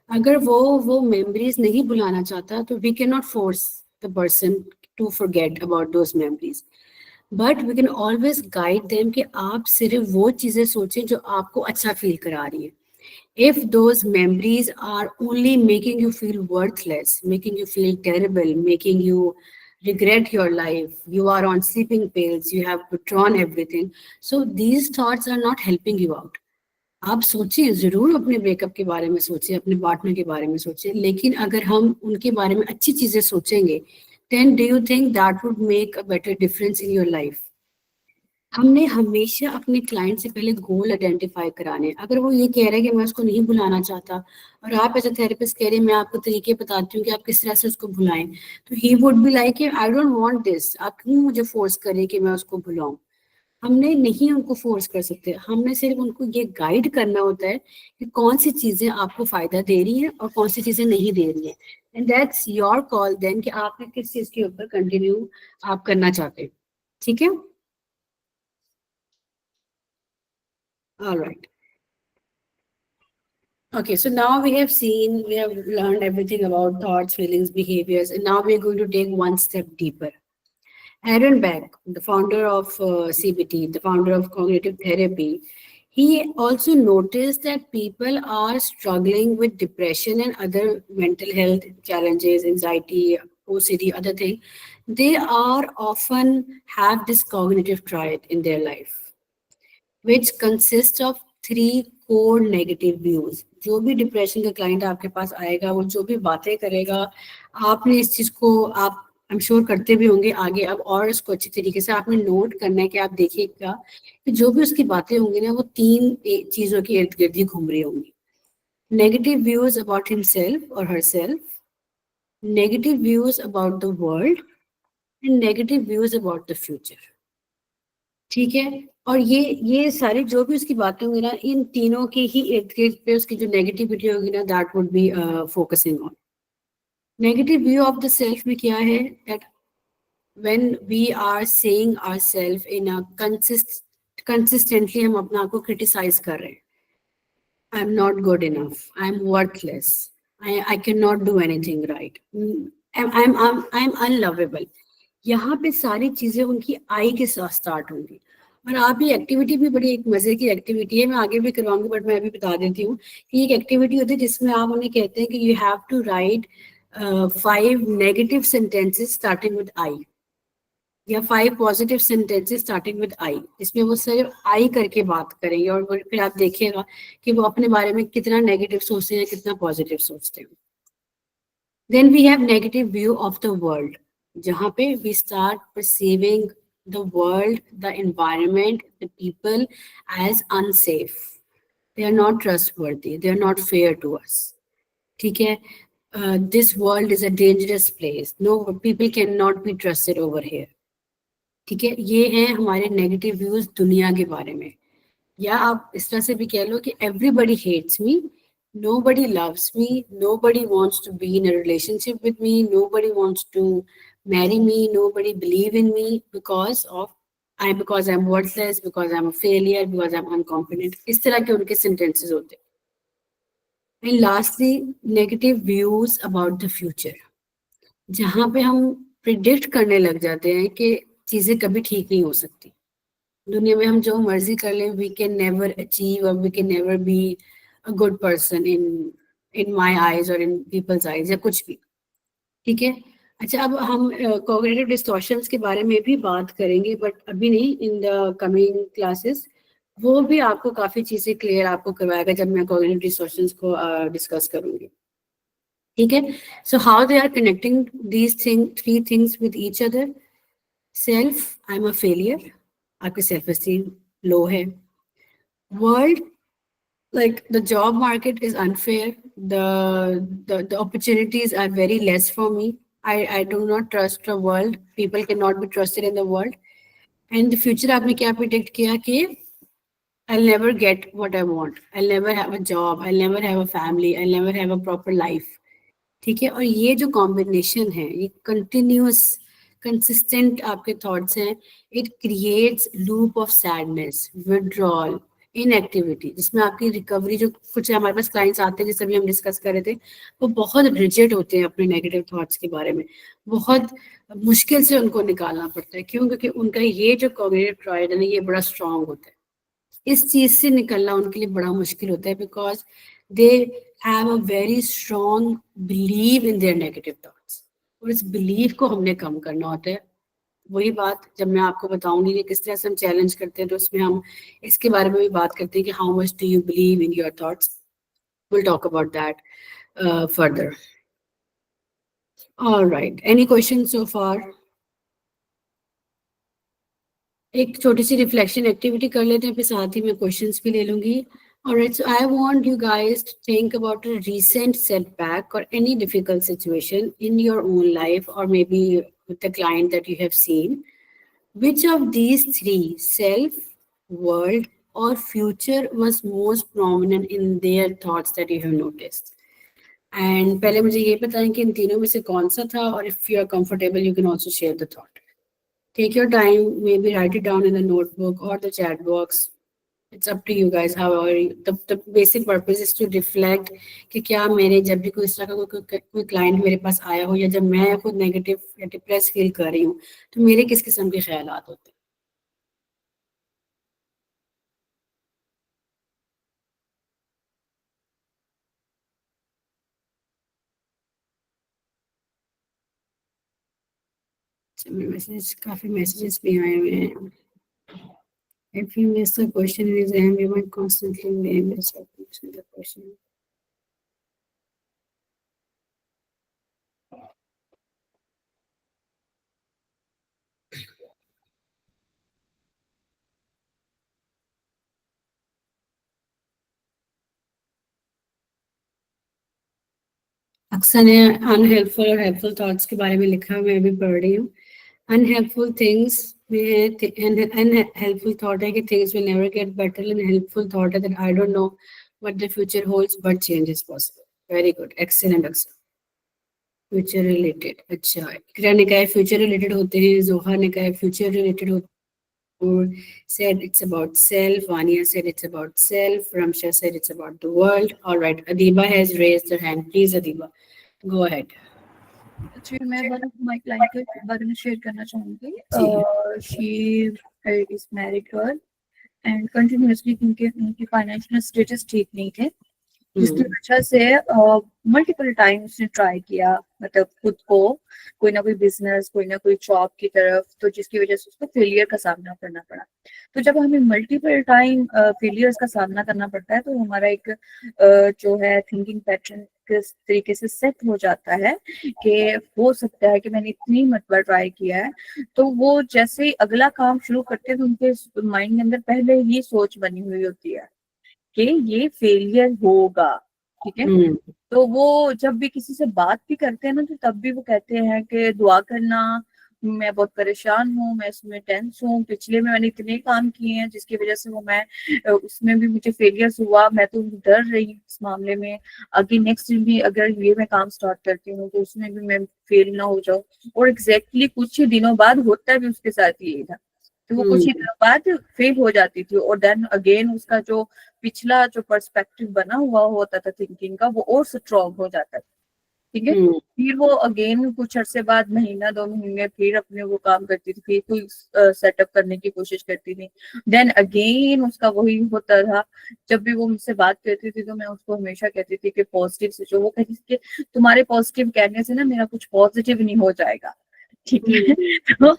अगर वो मेमोरीज नहीं भुलाना चाहता तो we can not force the person to forget about those memories, but we can always guide them कि आप सिर्फ वो चीजें सोचें जो आपको अच्छा फील करा रही है. If those memories are only making you feel worthless, making you feel terrible, making you regret your life, you are on sleeping pills, you have withdrawn everything, so these thoughts are not helping you out. आप सोचिए, जरूर अपने breakup के बारे में सोचिए, अपने partner के बारे में सोचिए, लेकिन अगर हम उनके बारे में अच्छी चीजें सोचेंगे, then do you think that would make a better difference in your life? हमने हमेशा अपने क्लाइंट से पहले गोल आइडेंटिफाई कराने. अगर वो ये कह रहा है कि मैं उसको नहीं भुलाना चाहता और आप एज अ थेरेपिस्ट कह रहे हैं मैं आपको तरीके बताती हूँ कि आप किस तरह से उसको भुलाएं, तो he would be like I don't want this, आप क्यों मुझे फोर्स करें कि मैं उसको भुलाऊं. हमने नहीं उनको फोर्स कर सकते, हमने सिर्फ उनको ये गाइड करना होता है कि कौन सी चीजें आपको फायदा दे रही हैं और कौन सी चीजें नहीं दे रही हैं. And that's your call then कि आपने किस चीज के ऊपर कंटिन्यू आप करना चाहते हैं. ठीक है. All right. Okay, so now we have learned everything about thoughts, feelings, behaviors, and now we're going to take one step deeper. Aaron Beck, the founder of CBT, the founder of cognitive therapy, he also noticed that people are struggling with depression and other mental health challenges, anxiety, OCD, other things. They are often have this cognitive triad in their life, which consists of 3 core negative views. जो भी depression का client आपके पास आएगा, वो जो भी बातें करेगा, आपने इस चीज को आप आई एम श्योर करते भी होंगे आगे अब, और इसको अच्छी तरीके से आपने नोट करना है कि आप देखिएगा कि जो भी उसकी बातें होंगी ना, वो 3 चीजों के इर्द गिर्द ही घूम रही होंगी. नेगेटिव व्यूज अबाउट हिमसेल्फ और herself, negative views about the world, and negative views about the future. ठीक है. और ये सारी जो भी उसकी बातें होंगी ना, इन तीनों की ही इर्द गिर्द पे उसकी जो नेगेटिविटी होगी ना, that would be focusing on. Negative view of the self में क्या है, that when we are saying ourselves in a consistently हम अपने आप को criticize कर रहे हैं, I'm not good enough, I'm worthless, I cannot do anything right, I'm unlovable। यहाँ पे सारी चीजें उनकी आई के साथ स्टार्ट होंगी। और आप ये एक्टिविटी भी बड़ी एक मजे की एक्टिविटी है, मैं आगे भी करवाऊंगी बट मैं अभी बता देती हूँ कि एक एक्टिविटी होती है जिसमें आप उन्हें कहते हैं कि you have to write 5 negative sentences starting with I, या 5 positive sentences starting with I, जिसमें वो सिर्फ आई करके बात करेंगे और फिर आप देखिएगा कि वो अपने बारे में कितना नेगेटिव सोचते हैं, कितना पॉजिटिव सोचते हैं। Then we have negative view of the world, जहाँ पे we start perceiving the world, the environment, the people as unsafe, they are not trustworthy, they are not fair to us. ठीक है, this world is a dangerous place, no people can not be trusted over here. ठीक है, ये हैं हमारे negative views दुनिया के बारे में। या आप इस तरह से भी कह लो कि everybody hates me, nobody loves me, nobody wants to be in a relationship with me, nobody wants to marry me, nobody believe in me because I'm worthless, because I'm a failure, because I'm incompetent। इस तरह के उनके sentences होते हैं। And lastly, negative views about the future, जहाँ पे हम predict करने लग जाते हैं कि चीजें कभी ठीक नहीं हो सकती दुनिया में, हम जो मर्जी कर लें, वी कैन नेवर अचीव और we can never be a good person in my eyes और इन पीपल्स आईज, या कुछ भी। ठीक है, अच्छा, अब हम कॉग्निटिव डिस्टॉर्शंस के बारे में भी बात करेंगे, बट अभी नहीं, इन द कमिंग क्लासेस वो भी आपको काफी चीजें क्लियर आपको करवाएगा जब मैं कॉग्निटिव डिस्टॉर्शंस को डिस्कस करूंगी। ठीक है, so how they are connecting these three things with each other. Self, I am a failure, आपकी सेल्फ एस्टीम लो है। World, like the job market is unfair, the opportunities are very less for me, I do not trust the world, people cannot be trusted in the world। and the future आपने क्या predict किया कि I'll never get what I want, I'll never have a job, I'll never have a family, I'll never have a proper life। ठीक है, और ये जो combination है, ये कंटिन्यूस कंसिस्टेंट आपके थॉट्स हैं, it creates loop of sadness, withdrawal, inactivity, जिसमें आपकी रिकवरी, जो कुछ हमारे पास क्लाइंट्स आते हैं जैसे अभी हम डिस्कस कर रहे थे, वो बहुत रिजिड होते हैं अपने नेगेटिव थॉट्स के बारे में, बहुत मुश्किल से उनको निकालना पड़ता है। क्यों? क्योंकि उनका ये जो कॉग्निटिव ट्रायड है ना, ये बड़ा स्ट्रांग होता है। इस चीज से निकलना उनके लिए बड़ा मुश्किल होता है, because they have a very strong believe in their negative thoughts, और इस बिलीव को हमने कम करना होता है। वही बात जब मैं आपको बताऊंगी कि किस तरह से हम चैलेंज करते हैं, तो उसमें हम इसके बारे में भी बात करते हैं कि how much do you believe in your thoughts. Will talk about that further. Alright, any question so far? एक छोटी सी रिफ्लेक्शन एक्टिविटी कर लेते हैं, फिर साथ ही मैं क्वेश्चंस भी ले लूंगी। Alright, so I want you guys to think about a recent setback or any difficult situation in your own life, or maybe with the client that you have seen. Which of these three, self, world, or future, was most prominent in their thoughts that you have noticed? And पहले मुझे ये बताएं कि इन तीनों में से कौन सा था, और if you are comfortable, you can also share the thought. Take your time, maybe write it down in the notebook or the chat box. It's up to you guys. However, the basic purpose is to reflect कि क्या मेरे जब भी कोई इस तरह का कोई क्लाइंट मेरे पास आया हो, या जब मैं खुद नेगेटिव या डिप्रेस फील कर रही हूँ, तो मेरे किस किस्म के ख्यालात होते हैं। मैसेज, काफी मैसेजेस भी आए हुए हैं। If you miss the question in exam, you might constantly blame yourself for the question. अक्सर ने अनहेल्पफुल और हेल्पफुल थॉट्स के बारे में लिखा, मैं भी पढ़ रही हूँ। Unhelpful things unhelpful thought है कि things will never get better, and helpful thought है that I don't know what the future holds, but change is possible. Very good, excellent answer. Future related, अच्छा इकरा ने कहा future related होते हैं, जोहा ने कहा future related होते हैं, said it's about self, Vania said it's about self, Ramsha said it's about the world. All right, Adiba has raised her hand. Please Adiba, go ahead. जी मैं वन ऑफ माय क्लाइंट के बारे में share करना चाहूंगी. She is married girl and continuously उनकी financial status ठीक नहीं थे, जिसकी वजह से मल्टीपल टाइम उसने ट्राई किया, मतलब खुद को कोई ना कोई बिजनेस, कोई ना कोई जॉब की तरफ, तो जिसकी वजह से उसको फेलियर का सामना करना पड़ा. तो जब हमें मल्टीपल टाइम फेलियर्स का सामना करना पड़ता है तो हमारा एक जो है थिंकिंग पैटर्न किस तरीके से सेट हो जाता है कि हो सकता है कि मैंने इतनी मरतबा ट्राई किया है, तो वो जैसे ही अगला काम शुरू करते हैं तो उनके माइंड के अंदर पहले ही सोच बनी हुई होती है कि ये फेलियर होगा. ठीक है, तो वो जब भी किसी से बात भी करते हैं ना, तो तब भी वो कहते हैं कि दुआ करना, मैं बहुत परेशान हूँ, मैं इसमें टेंस हूँ, पिछले में मैंने इतने काम किए हैं जिसकी वजह से वो मैं उसमें भी मुझे फेलियर्स हुआ, मैं तो डर रही हूँ इस मामले में, आगे नेक्स्ट भी अगर ये मैं काम स्टार्ट करती हूँ तो उसमें भी मैं फेल ना हो जाऊँ. और एग्जैक्टली कुछ ही दिनों बाद होता भी उसके साथ यही था, तो वो कुछ ही दिनों बाद फेल हो जाती थी और देन अगेन उसका जो पिछला जो पर्सपेक्टिव बना हुआ होता था थिंकिंग का, वो और स्ट्रॉन्ग हो जाता था. ठीक है, फिर वो अगेन कुछ अरसे बाद, महीना 2 महीने, फिर अपने वो काम करती थी, फिर कोई सेटअप करने की कोशिश करती थी, देन अगेन उसका वही होता था. जब भी वो मुझसे बात करती थी तो मैं उसको हमेशा कहती थी कि पॉजिटिव से, जो वो कहती थी कि तुम्हारे पॉजिटिव कहने से ना मेरा कुछ पॉजिटिव नहीं हो जाएगा. ठीक है, तो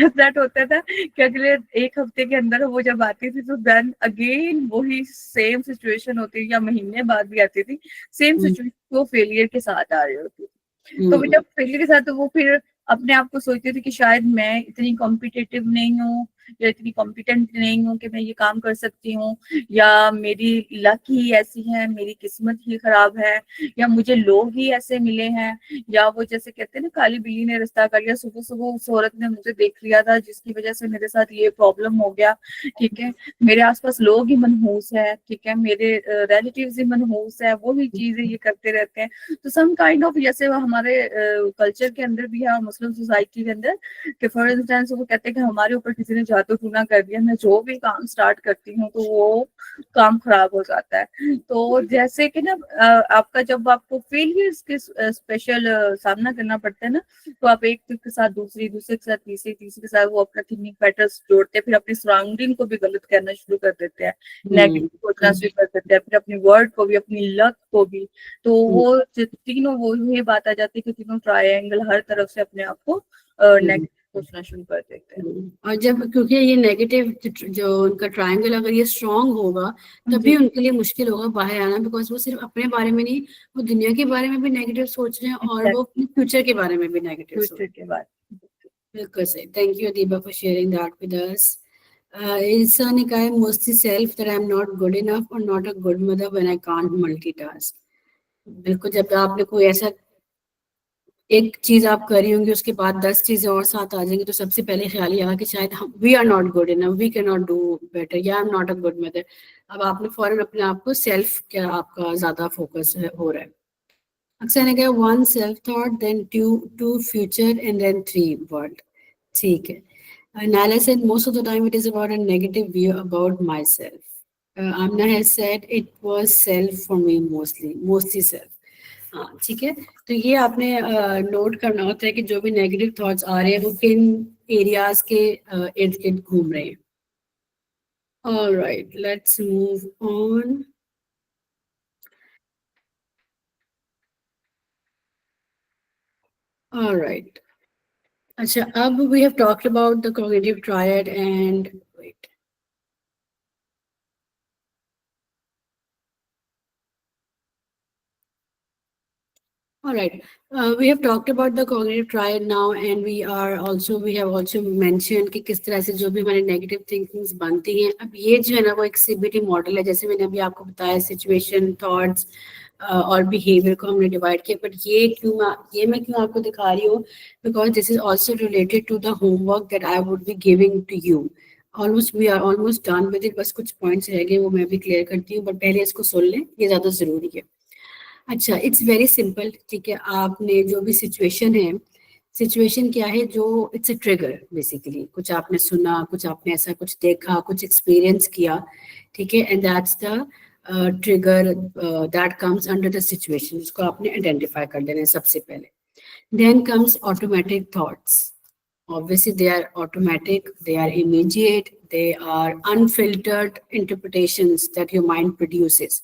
दैट होता था कि अगले 1 हफ्ते के अंदर वो जब आती थी तो देन अगेन वही सेम सिचुएशन होती थी, या महीने बाद भी आती थी, सेम सिचुएशन वो फेलियर के साथ आ रही होती थी. तो जब फेलियर के साथ, तो वो फिर अपने आप को सोचती थी कि शायद मैं इतनी कॉम्पिटिटिव नहीं हूँ या इतनी कॉम्पिटेंट नहीं हूँ कि मैं ये काम कर सकती हूँ, या मेरी लक ही ऐसी है, मेरी किस्मत ही खराब है, या मुझे लोग ही ऐसे मिले हैं, या वो जैसे कहते हैं ना काली बिल्ली ने रास्ता कर लिया, सुबह सुबह उस औरत ने मुझे देख लिया था जिसकी वजह से मेरे साथ ये प्रॉब्लम हो गया. ठीक है, मेरे आसपास लोग ही मनहूस है, ठीक है, मेरे रिलेटिव्स ही मनहूस है, वो ही चीजें ये करते रहते हैं. तो सम काइंड ऑफ, जैसे वो हमारे कल्चर के अंदर भी है और मुस्लिम सोसाइटी के अंदर, कि फॉर इंस्टेंस वो कहते हैं कि हमारे ऊपर किसी ने जादू टूना कर दिया, मैं जो भी काम स्टार्ट करती हूँ तो वो काम खराब हो जाता है. तो जैसे कि ना आपका जब आपको फेलियर्स के स्पेशल सामना करना पड़ता है ना, तो आप एक के साथ दूसरे के साथ तीसरे के साथ वो अपना थिंकिंग पैटर्न्स जोड़ते हैं, फिर अपनी सराउंडिंग को भी गलत करना शुरू कर देते हैं, नेगेटिव सोचना शुरू कर देते हैं, फिर अपनी वर्ड को भी, अपनी लक को भी. तो वो तीनों, वो ये बात आ जाती है कि तीनों ट्रायंगल हर तरफ से अपने आप को नेगेटिव सोचना शुरू कर देते हैं. और जब, क्योंकि ये नेगेटिव जो उनका ट्रायंगल अगर ये स्ट्रांग होगा तभी उनके लिए मुश्किल होगा बाहर आना, बिकॉज वो सिर्फ अपने बारे में नहीं, वो दुनिया के बारे में भी नेगेटिव सोच रहे हैं और वो अपने फ्यूचर के बारे में भी नेगेटिव सोच फ्यूचर के बारे में. बिल्कुल सही. Thank you Deepa for sharing that with us. इंसान ने कहा है mostly self that I am not good enough और not a good mother when I can't multitask. बिल्कुल, जब आपने कोई ऐसा एक चीज आप कर रही होंगी उसके बाद 10 चीजें और साथ आ जाएंगी, तो सबसे पहले ख्याल ये आएगा कि शायद हम we are not good enough, we can not do better, या I am not a good mother. अब आपने फौरन अपने आप को सेल्फ क्या आपका ज्यादा फोकस हो रहा है. अक्सर ने कहा 1 self thought, then 2 future and then 3 world. ठीक है. Nala said most of the time it is about a negative view about myself. Amna has said it was self for me, mostly self. हाँ ठीक है, तो ये आपने note करना होता है कि जो भी नेगेटिव थॉट्स आ रहे हैं वो किन एरियाज के इर्द गिर्द घूम रहे हैं. Alright, let's move on. Alright, अच्छा, अब we have talked about the cognitive triad and wait. All right, we have talked about the cognitive triad now, and we have also mentioned कि किस तरह से जो भी हमारे negative thinkings बनती हैं. अब ये जो है ना वो एक CBT मॉडल है, जैसे मैंने अभी आपको बताया, सिचुएशन, थॉट्स, और बिहेवियर को हमने डिवाइड किया, बट ये मैं क्यों आपको दिखा रही हूँ, because this is also related to the homework that I would be giving to you. Almost we are almost done with it, बस कुछ पॉइंट्स रह गए वो मैं भी क्लियर करती हूँ, बट पहले इसको सुन लें, ये ज़्यादा ज़रूरी है. अच्छा, इट्स वेरी सिंपल. ठीक है, आपने जो भी सिचुएशन है, सिचुएशन क्या है, जो इट्स अ ट्रिगर बेसिकली. कुछ आपने सुना, कुछ आपने ऐसा कुछ देखा, कुछ एक्सपीरियंस किया, ठीक है, and that's the trigger that comes under the situation. इसको आपने आइडेंटिफाई कर लेना है सबसे पहले. Then comes automatic thoughts. Obviously, they are automatic, they are immediate, they are unfiltered interpretations that your mind produces.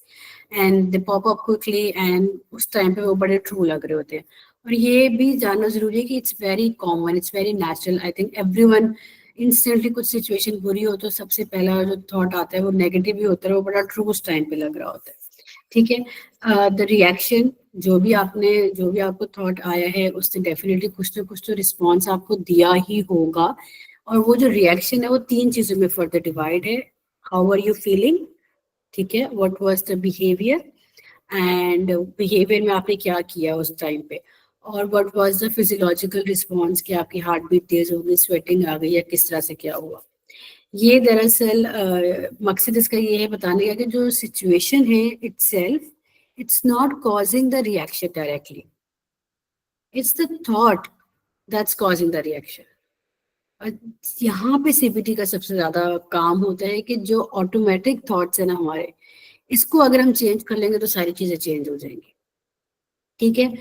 And they pop up quickly and उस time पे वो बड़े true लग रहे होते हैं. और ये भी जानना जरूरी है कि it's very common, it's very natural. I think everyone instantly कुछ situation बुरी हो तो सबसे पहला जो thought आता है वो negative ही होता है, वो बड़ा true उस टाइम पे लग रहा होता है. ठीक है, द रिएक्शन, जो भी आपको थॉट आया है उसने डेफिनेटली कुछ तो रिस्पॉन्स आपको दिया ही होगा. और वो जो रिएक्शन है वो 3 चीजों में फर्दर डिवाइड है. हाउ आर यू फीलिंग, ठीक है, what was the behaviour, and behaviour में आपने क्या किया उस टाइम पे, और what was the physiological response, कि आपकी हार्ट बीट तेज हो गई, स्वेटिंग आ गई, या किस तरह से क्या हुआ. ये दरअसल मकसद इसका ये है बताने का कि जो सिचुएशन है itself, it's not causing the reaction directly. It's the thought that's causing the reaction. यहाँ पे सीबीटी का सबसे ज्यादा काम होता है कि जो ऑटोमेटिक थॉट्स है ना हमारे, इसको अगर हम चेंज कर लेंगे तो सारी चीजें चेंज हो जाएंगी. ठीक है,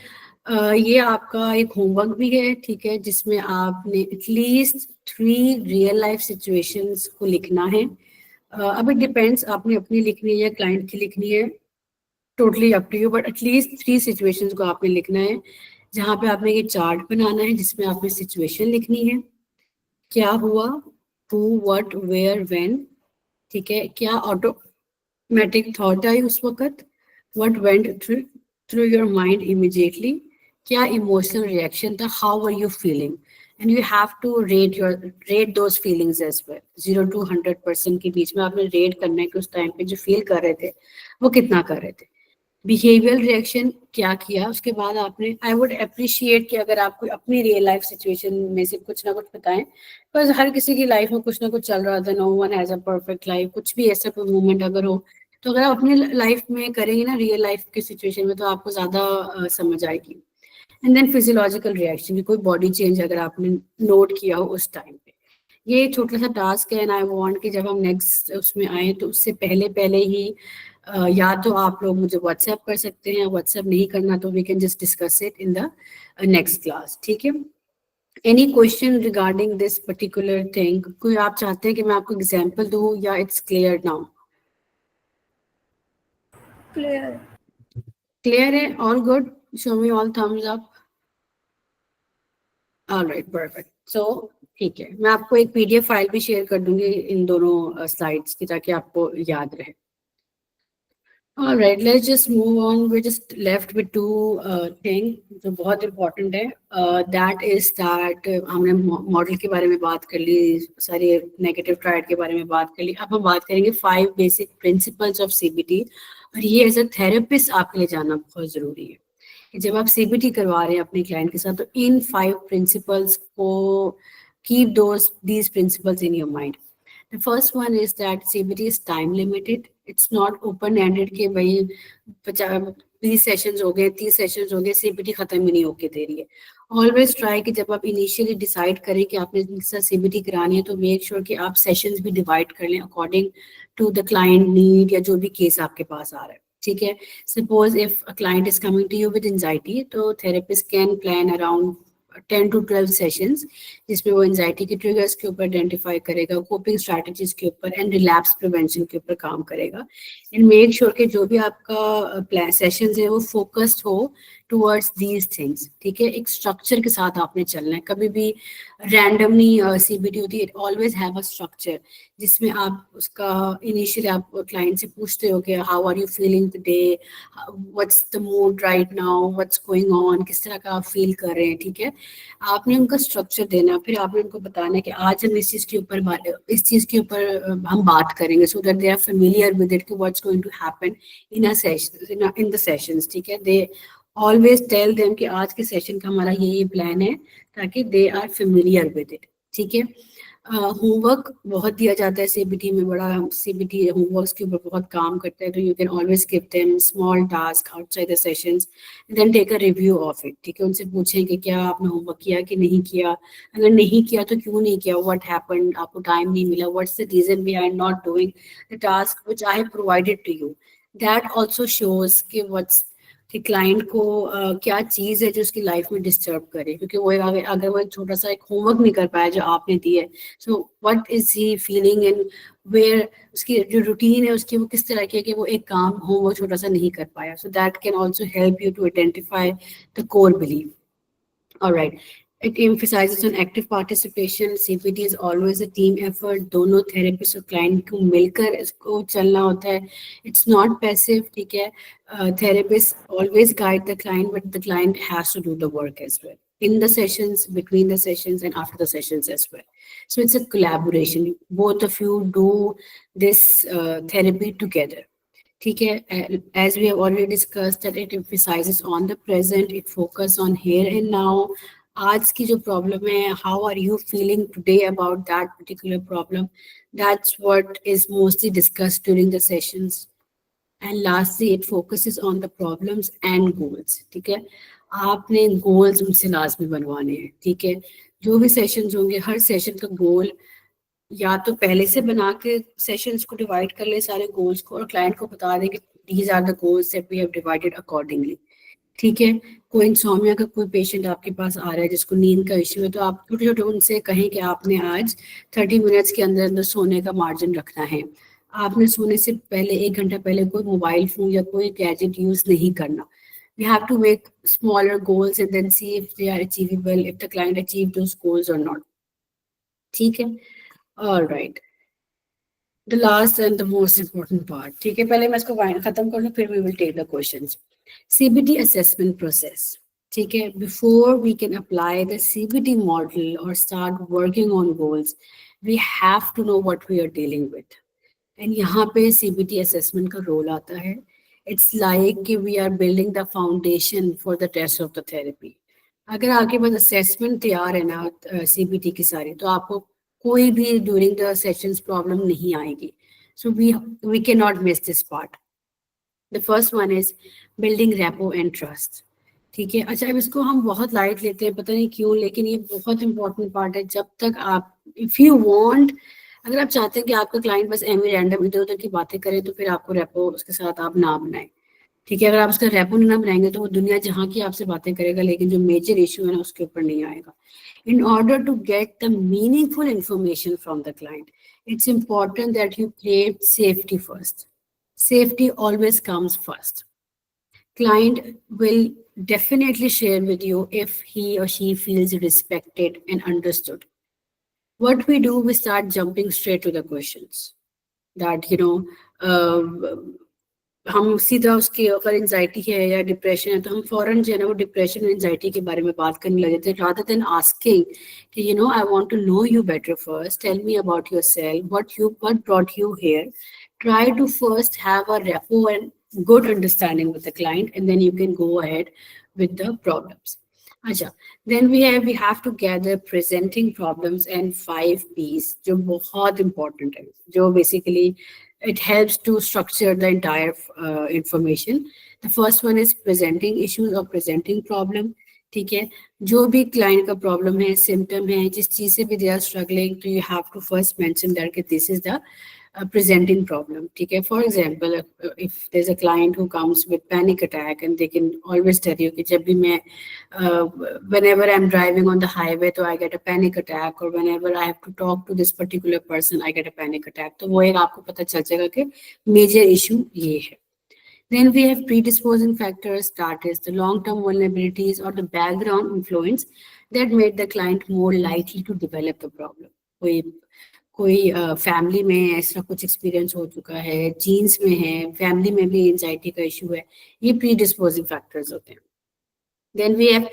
ये आपका एक होमवर्क भी है, ठीक है, जिसमें आपने एटलीस्ट 3 रियल लाइफ सिचुएशंस को लिखना है. अब इट डिपेंड्स, आपने अपनी लिखनी है या क्लाइंट की लिखनी है, totally up to you, but at least 3 situations को आपने लिखना है, जहाँ पे आपने ये चार्ट बनाना है जिसमें आपने सिचुएशन लिखनी है, क्या हुआ, हु, व्हाट, वेयर, व्हेन. ठीक है, क्या ऑटोमेटिक थॉट आई उस वक्त, what went through your mind immediately, क्या इमोशनल रिएक्शन था, how are you feeling, and you have to rate those feelings as well. 0 to 100% के बीच में आपने रेट करना है कि उस टाइम पे जो फील कर रहे थे वो कितना कर रहे थे. बिहेवियल रिएक्शन क्या किया, उसके बाद आपने, आई वुड अप्रिशिएट कि अगर आप कोई अपनी रियल लाइफ सिचुएशन में से कुछ ना कुछ बताएं, बिकॉज हर किसी की लाइफ में कुछ ना कुछ चल रहा था. No one has a perfect life. कुछ भी ऐसा कोई मोमेंट अगर हो तो अगर आप अपनी लाइफ में करेंगे ना, रियल लाइफ की सिचुएशन में, तो आपको ज्यादा समझ आएगी. एंड देन फिजियोलॉजिकल रिएक्शन, कोई बॉडी चेंज अगर आपने नोट किया हो उस टाइम पे. ये छोटा सा टास्क है, एंड आई वांट कि जब हम नेक्स्ट उसमें आए तो उससे पहले ही या तो आप लोग मुझे व्हाट्सएप कर सकते हैं, व्हाट्सएप नहीं करना तो we can just discuss it in the next class. ठीक है, any question regarding this particular thing, कोई आप चाहते हैं कि मैं आपको एग्जांपल दूं या इट्स क्लियर नाउ? क्लियर है, all good, show me all thumbs up. Alright, perfect. So ठीक है, मैं आपको एक पीडीएफ फाइल भी शेयर कर दूंगी इन दोनों स्लाइड्स की, ताकि आपको याद रहे. All right, let's just move on. We're just left with 2 things जो बहुत important है. That is that हमने मॉडल के बारे में बात कर ली, सारे नेगेटिव ट्रायड के बारे में बात कर ली. अब हम बात करेंगे 5 बेसिक प्रिंसिपल्स ऑफ सीबीटी. और ये एज अ थेरेपिस्ट आपके लिए जानना बहुत जरूरी है कि जब आप सीबीटी करवा रहे हैं अपने क्लाइंट के साथ, तो इन 5 प्रिंसिपल्स को keep these principles in your mind. The first one is that CBT is time limited. It's not open ended कि भाई 20 सेशंस हो गए, 30 सेशंस हो गए, CBT खत्म ही नहीं होके दे रही है. ऑलवेज ट्राई कि जब आप इनिशियली डिसाइड करें कि आपने CBT करानी है, तो मेक श्योर कि आप सेशंस भी डिवाइड कर लें according to the client need या जो भी केस आपके पास आ रहा है. ठीक है, suppose if a client is coming to you with anxiety, तो therapist can plan around 10 to 12 sessions, जिसमें वो एंजाइटी के ट्रिगर्स के ऊपर आइडेंटिफाई करेगा, कोपिंग स्ट्रैटेजीज के ऊपर एंड रिलैप्स प्रिवेंशन के ऊपर काम करेगा. एंड मेक श्योर कि जो भी आपका प्लान सेशंस है वो फोकस्ड हो टुवर्ड्स दीज थिंग्स, ठीक है। एक स्ट्रक्चर के साथ आपने चलना है, कभी भी रैंडमली सीबीटी होती है, it always have a structure, जिसमें आप उसका इनिशियली आप क्लाइंट से पूछते हो कि how are you feeling today, what's the mood right now, what's going on, किस तरह का आप फील कर रहे हैं, ठीक है। आपने उनका स्ट्रक्चर देना, फिर आपने उनको बताना है कि आज हम इस चीज़ के ऊपर हम बात करेंगे, so that they are familiar with it कि what's going to happen in a session, in the sessions, ठीक है। दे ऑलवेज टेल देम कि आज के सेशन का हमारा ये प्लान है, ताकि they are familiar with it, ठीक है। होमवर्क बहुत दिया जाता है सीबीटी में, बड़ा सीबीटी होमवर्क्स के ऊपर बहुत काम करता है, तो you can always give them small task outside the sessions, then take a review of it, ठीक है। उनसे पूछें कि क्या आपने होमवर्क किया कि नहीं किया, अगर नहीं किया तो क्यों नहीं किया, व्हाट हैपेंड, आपको टाइम नहीं मिला, what's the reason behind not doing the task which I have provided to you. That also shows कि व्हाट्स कि क्लाइंट को क्या चीज़ है जो उसकी लाइफ में डिस्टर्ब करे, क्योंकि वो अगर वो छोटा सा एक होमवर्क नहीं कर पाया जो आपने दिया है, so what is he feeling and where, उसकी जो रूटीन है उसकी वो किस तरह की है कि वो एक काम होमवर्क छोटा सा नहीं कर पाया, so that can also help you to identify the core belief. Alright. It emphasizes on active participation. CPT is always a team effort. दोनों थेरेपिस्ट और क्लाइंट को मिलकर इसको चलना होता है. It's not passive, ठीक है. Therapists always guide the client, but the client has to do the work as well. In the sessions, between the sessions, and after the sessions as well. So it's a collaboration. Both of you do this therapy together. ठीक है. As we have already discussed that it emphasizes on the present, it focus on here and now. आज की जो problem है, how are you feeling today about that particular problem? That's what is mostly discussed during the sessions. And lastly, it focuses on the problems and goals. ठीक है. आपने goals उनसे लाजमी बनवाने हैं, ठीक है. जो भी sessions होंगे, हर session का goal या तो पहले से बना के सेशंस को डिवाइड कर ले सारे गोल्स को, और क्लाइंट को बता दें कि these are the goals that we have divided accordingly, ठीक है। कोई इंसोम्निया का कोई पेशेंट आपके पास आ रहा है जिसको नींद का इश्यू है, तो आप छोटे छोटे उनसे कहें कि आपने आज 30 मिनट्स के अंदर अंदर सोने का मार्जिन रखना है, आपने सोने से पहले 1 घंटा पहले कोई मोबाइल फोन या कोई गैजेट यूज नहीं करना. We have to make smaller goals and then see if they are achievable, if the client achieved those goals or not. ठीक है. All right. The last and the most important part. ठीक है, पहले मैं इसको खत्म कर लूँ, फिर we will take the questions. CBT assessment process. ठीक है, before we can apply the CBT model or start working on goals, we have to know what we are dealing with. And यहाँ पे CBT assessment का role आता है. It's like कि we are building the foundation for the rest of the therapy. अगर आपके पास assessment तैयार है ना CBT की सारी, तो आपको कोई भी during the sessions problem नहीं आएगी. So we cannot miss this part. The first one is building rapport and trust. ठीक है. अच्छा, अब इसको हम बहुत लाइट लेते हैं, पता नहीं क्यों, लेकिन ये बहुत इंपॉर्टेंट पार्ट है. जब तक आप इफ यू वांट, अगर आप चाहते हैं कि आपका क्लाइंट बस एमी रैंडम इधर उधर की बातें करे, तो फिर आपको रेपो उसके साथ आप ना बनाएं. ठीक है. अगर आप उसका रेपो ना बनाएंगे तो वो दुनिया जहाँ की आपसे बातें करेगा, लेकिन जो मेजर इशू है ना उसके ऊपर नहीं आएगा. In order to get the meaningful information from the client, it's important that you create safety first. Safety always comes first. Client will definitely share with you if he or she feels respected and understood. What we do, we start jumping straight to the questions. That, हम सीधा उसकी अगर anxiety है या depression है, तो हम फौरन जो है ना वो डिप्रेशन और एंजाइटी के बारे में बात करने लगे थे, rather than asking कि I want to know you better first, tell me about yourself, what brought you here. Try to first have a rapport and good understanding with the client, and then you can go ahead with the problems. अच्छा, then we have to gather presenting problems and 5 P's, जो बहुत important है, जो basically it helps to structure the entire information. The first one is presenting issues or presenting problem. ठीक है, जो भी client का problem है, symptom है, जिस चीज़ से भी they are struggling, तो you have to first mention that this is the presenting problem. ठीक है. For example, if there's a client who comes with panic attack, and they can always tell you कि जब भी मैं whenever I'm driving on the highway, तो I get a panic attack, or whenever I have to talk to this particular person, I get a panic attack. तो वो एक आपको पता चल जाएगा कि major issue ये है. Then we have predisposing factors, that is the long-term vulnerabilities or the background influence that made the client more likely to develop the problem. कोई फैमिली में ऐसा कुछ एक्सपीरियंस हो चुका है, जीन्स में है, फैमिली में भी एंजाइटी का इशू है, ये प्रीडिस्पोजिंग फैक्टर्स होते हैं. Then we have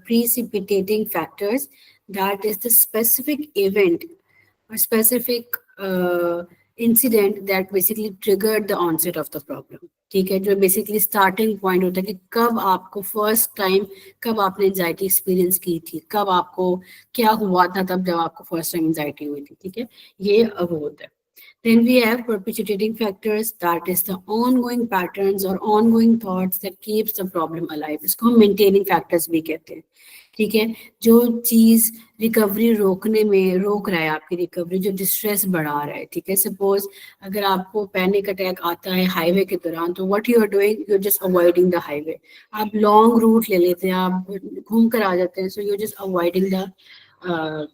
precipitating factors, that is the specific event or specific incident that basically triggered the onset of the problem. ठीक है, जो बेसिकली स्टार्टिंग पॉइंट होता है कि कब आपको फर्स्ट टाइम, कब आपने एंजाइटी एक्सपीरियंस की थी, कब आपको क्या हुआ था तब जब आपको फर्स्ट टाइम एंजाइटी हुई थी. ठीक है, ये अब होता है. Then we have perpetuating factors, that is the ongoing patterns or ongoing thoughts that keeps the problem alive. इसको हम maintaining factors भी कहते हैं. ठीक है, जो चीज रिकवरी रोकने में रोक रहा है, आपकी रिकवरी जो डिस्ट्रेस बढ़ा रहा है. ठीक है, सपोज अगर आपको पैनिक अटैक आता है हाईवे के दौरान, तो what you are doing, you are just avoiding the highway. आप लॉन्ग रूट ले लेते हैं, आप घूम कर आ जाते हैं, so you are just avoiding the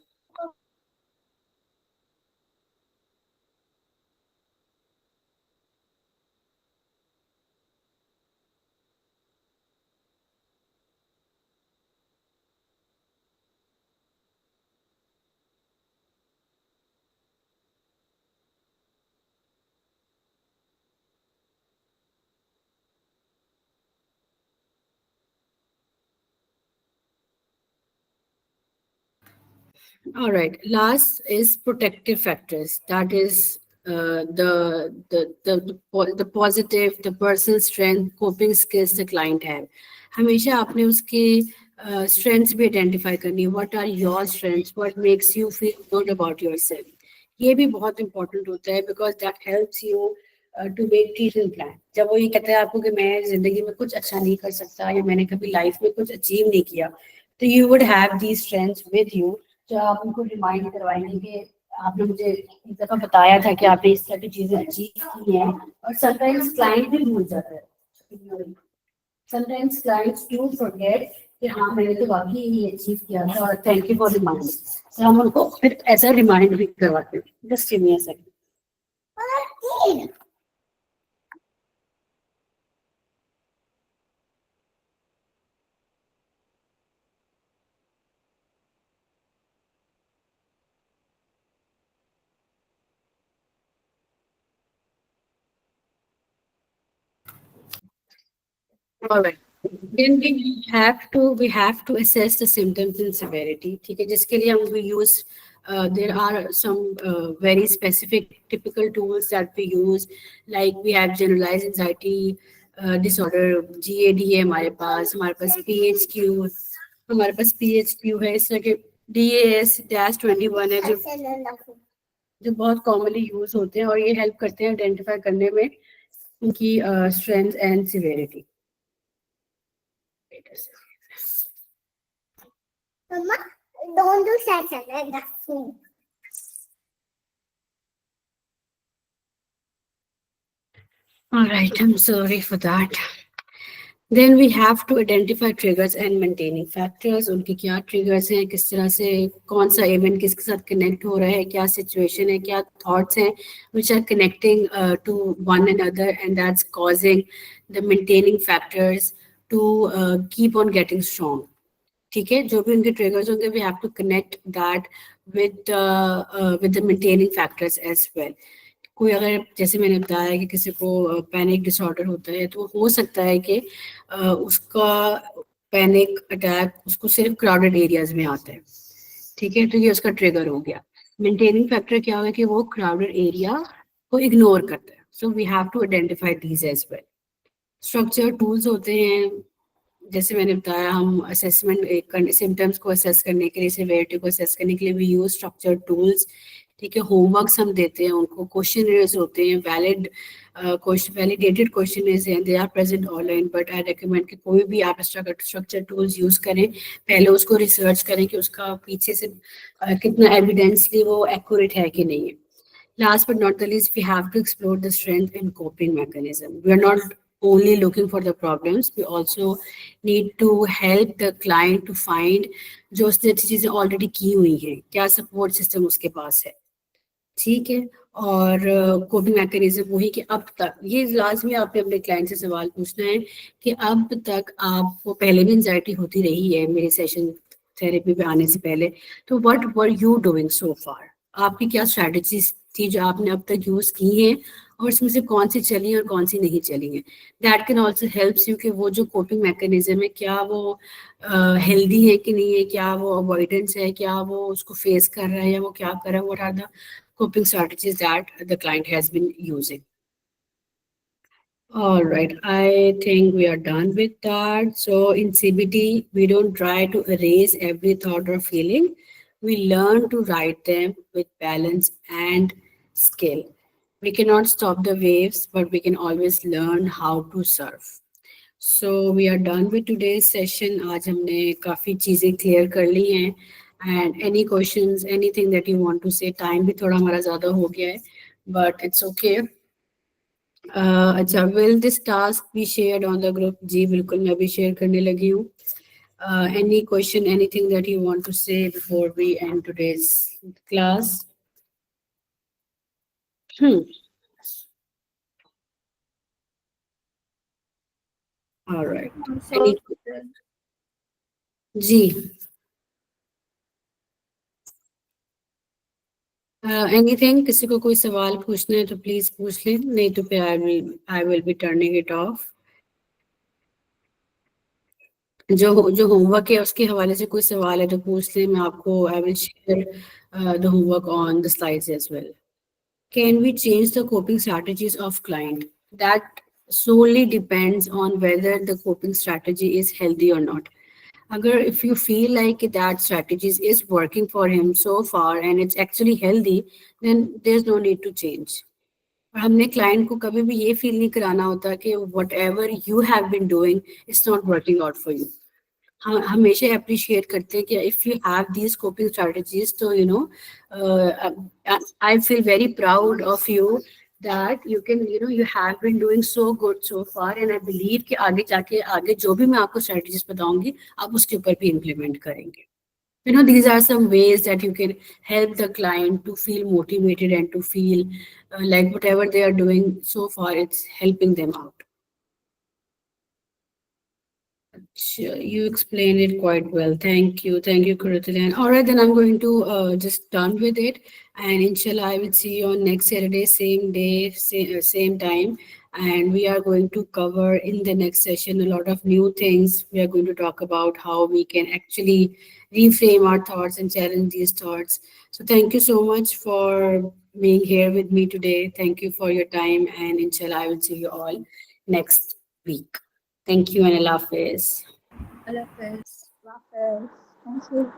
All right. Last is protective factors. That is the positive, the personal strength, coping skills the client have. हमेशा आपने उसके strengths भी identify करनी है. What are your strengths? What makes you feel good about yourself? ये भी बहुत important होता है, because that helps you to make treatment plan. जब वो ये कहता है आपको कि मैं जिंदगी में कुछ अच्छा नहीं कर सकता या मैंने कभी लाइफ में कुछ अचीव नहीं किया, तो you would have these strengths with you, जो आप उनको रिमाइंड करवाएंगे कि आपने मुझे एक दफा बताया था कि आपने इस तरह की चीजें अचीव की हैं. और समटाइम्स क्लाइंट भी भूल जाता है, समटाइम्स क्लाइंट्स डू फॉरगेट कि हाँ मैंने तो वाकई ये अचीव किया था और थैंक यू फॉर रिमाइंडिंग. तो हम उनको फिर ऐसा रिमाइंड भी करवाते हैं. Just give me a second. All right. Then we have to assess the symptoms and severity. ठीक है, जिसके लिए हम we use there are some very specific typical tools that we use, like we have generalized anxiety disorder, GAD है हमारे पास PHQ, हमारे पास PHQ है, इस तरह के DAS-21 है जो बहुत कॉमनली यूज होते हैं और ये हेल्प करते हैं आइडेंटिफाई करने में उनकी strength and severity. Mama, don't do such a thing. All right, I'm sorry for that. Then we have to identify triggers and maintaining factors. उनके क्या triggers हैं, किस तरह से कौन सा event किसके साथ connect हो रहा है, क्या situation है, क्या thoughts हैं which are connecting to one another, and that's causing the maintaining factors to keep on getting strong. ठीक है, जो भी उनके triggers होंगे, we have to connect that with the maintaining factors as well. कोई अगर जैसे मैंने बताया कि किसी को पैनिक डिसऑर्डर होता है, तो हो सकता है कि उसका पैनिक अटैक उसको सिर्फ क्राउडेड एरियाज में आता है. ठीक है, तो ये उसका ट्रिगर हो गया. मेंटेनिंग फैक्टर क्या होगा कि वो क्राउडेड एरिया को इग्नोर करता है. So we have to identify these as well. Structure tools होते हैं, जैसे मैंने बताया, हम असेसमेंट सिम्टम्स को असेस करने के लिए, सिवियरिटी को असेस करने के लिए वी यूज स्ट्रक्चर टूल्स. ठीक है, होमवर्क्स हम देते हैं उनको, क्वेश्चनर्स होते हैं, वैलिडेटेड क्वेश्चनर्स हैं, they are present online, but I recommend कि कोई भी आप स्ट्रक्चर टूल्स यूज करें, पहले उसको रिसर्च करें कि उसका पीछे से कितना एविडेंसली वो एक्यूरेट है कि नहीं है. Last but not the least, we have to explore the strength in coping mechanism. We are not only looking for the problems, we also need to help the client to find जो उसने अच्छी चीजें already की हुई हैं, क्या support system उसके पास है. ठीक है, और कोपिंग मैकेनिज्म वही कि अब तक ये लाजमी आपने अपने क्लाइंट से सवाल पूछना है कि अब तक आपको पहले भी एंजाइटी होती रही है मेरे सेशन थेरेपी पे आने से पहले, तो what were you doing so far? आपकी क्या स्ट्रैटेजीज थी जो आपने अब तक यूज की हैं और इसमें से कौन सी चली और कौन सी नहीं चली हैं? That can also helps you कि वो जो कोपिंग मैकेनिज्म है क्या वो हेल्दी है कि नहीं है, क्या वो अवॉइडेंस है, क्या वो उसको फेस कर रहा है या वो क्या कर रहा है, what are the coping strategies that the client has been using. All right, I think we are done with that. So in CBT, we don't try to erase every thought or feeling. We learn to write them with balance and skill. We cannot stop the waves, but we can always learn how to surf. So we are done with today's session. आज हमने काफ़ी चीज़ें clear कर ली हैं. And any questions, anything that you want to say? Time भी थोड़ा हमारा ज़्यादा हो गया है, but it's okay. अच्छा, will this task be shared on the group? जी बिल्कुल, मैं भी share करने लगी हूँ. Any question, anything that you want to say before we end today's class? All right. Any? Ji. Anything? किसी को कोई सवाल पूछना है तो प्लीज पूछ लें, नहीं तो फिर I will be turning it off. जो होमवर्क है उसके हवाले से कोई सवाल है तो पूछ लें, मैं आपको I will share the homework on the slides as well. Can we change the coping strategies of client? That solely depends on whether the coping strategy is healthy or not. Agar if you feel like that strategies is working for him so far and it's actually healthy, then there's no need to change. और हमने client को कभी भी ये feel नहीं कराना होता कि whatever you have been doing is not working out for you. हम हमेशा अप्रिशिएट करते हैं कि if you have these coping strategies तो you know I feel very proud of you that you can, you know, you have been doing so good so far and I believe कि आगे जाके आगे जो भी मैं आपको strategies बताऊंगी आप उसके ऊपर भी implement करेंगे. You know, these are some ways that you can help the client to feel motivated and to feel like whatever they are doing so far, it's helping them out. Sure, you explained it quite well. Thank you, Kurutilan. All right, then I'm going to just done with it, and inshallah, I will see you on next Saturday, same day, same time. And we are going to cover in the next session a lot of new things. We are going to talk about how we can actually reframe our thoughts and challenge these thoughts. So thank you so much for being here with me today. Thank you for your time, and inshallah, I will see you all next week. Thank you and Allah Hafiz. Allah Hafiz. Thank you.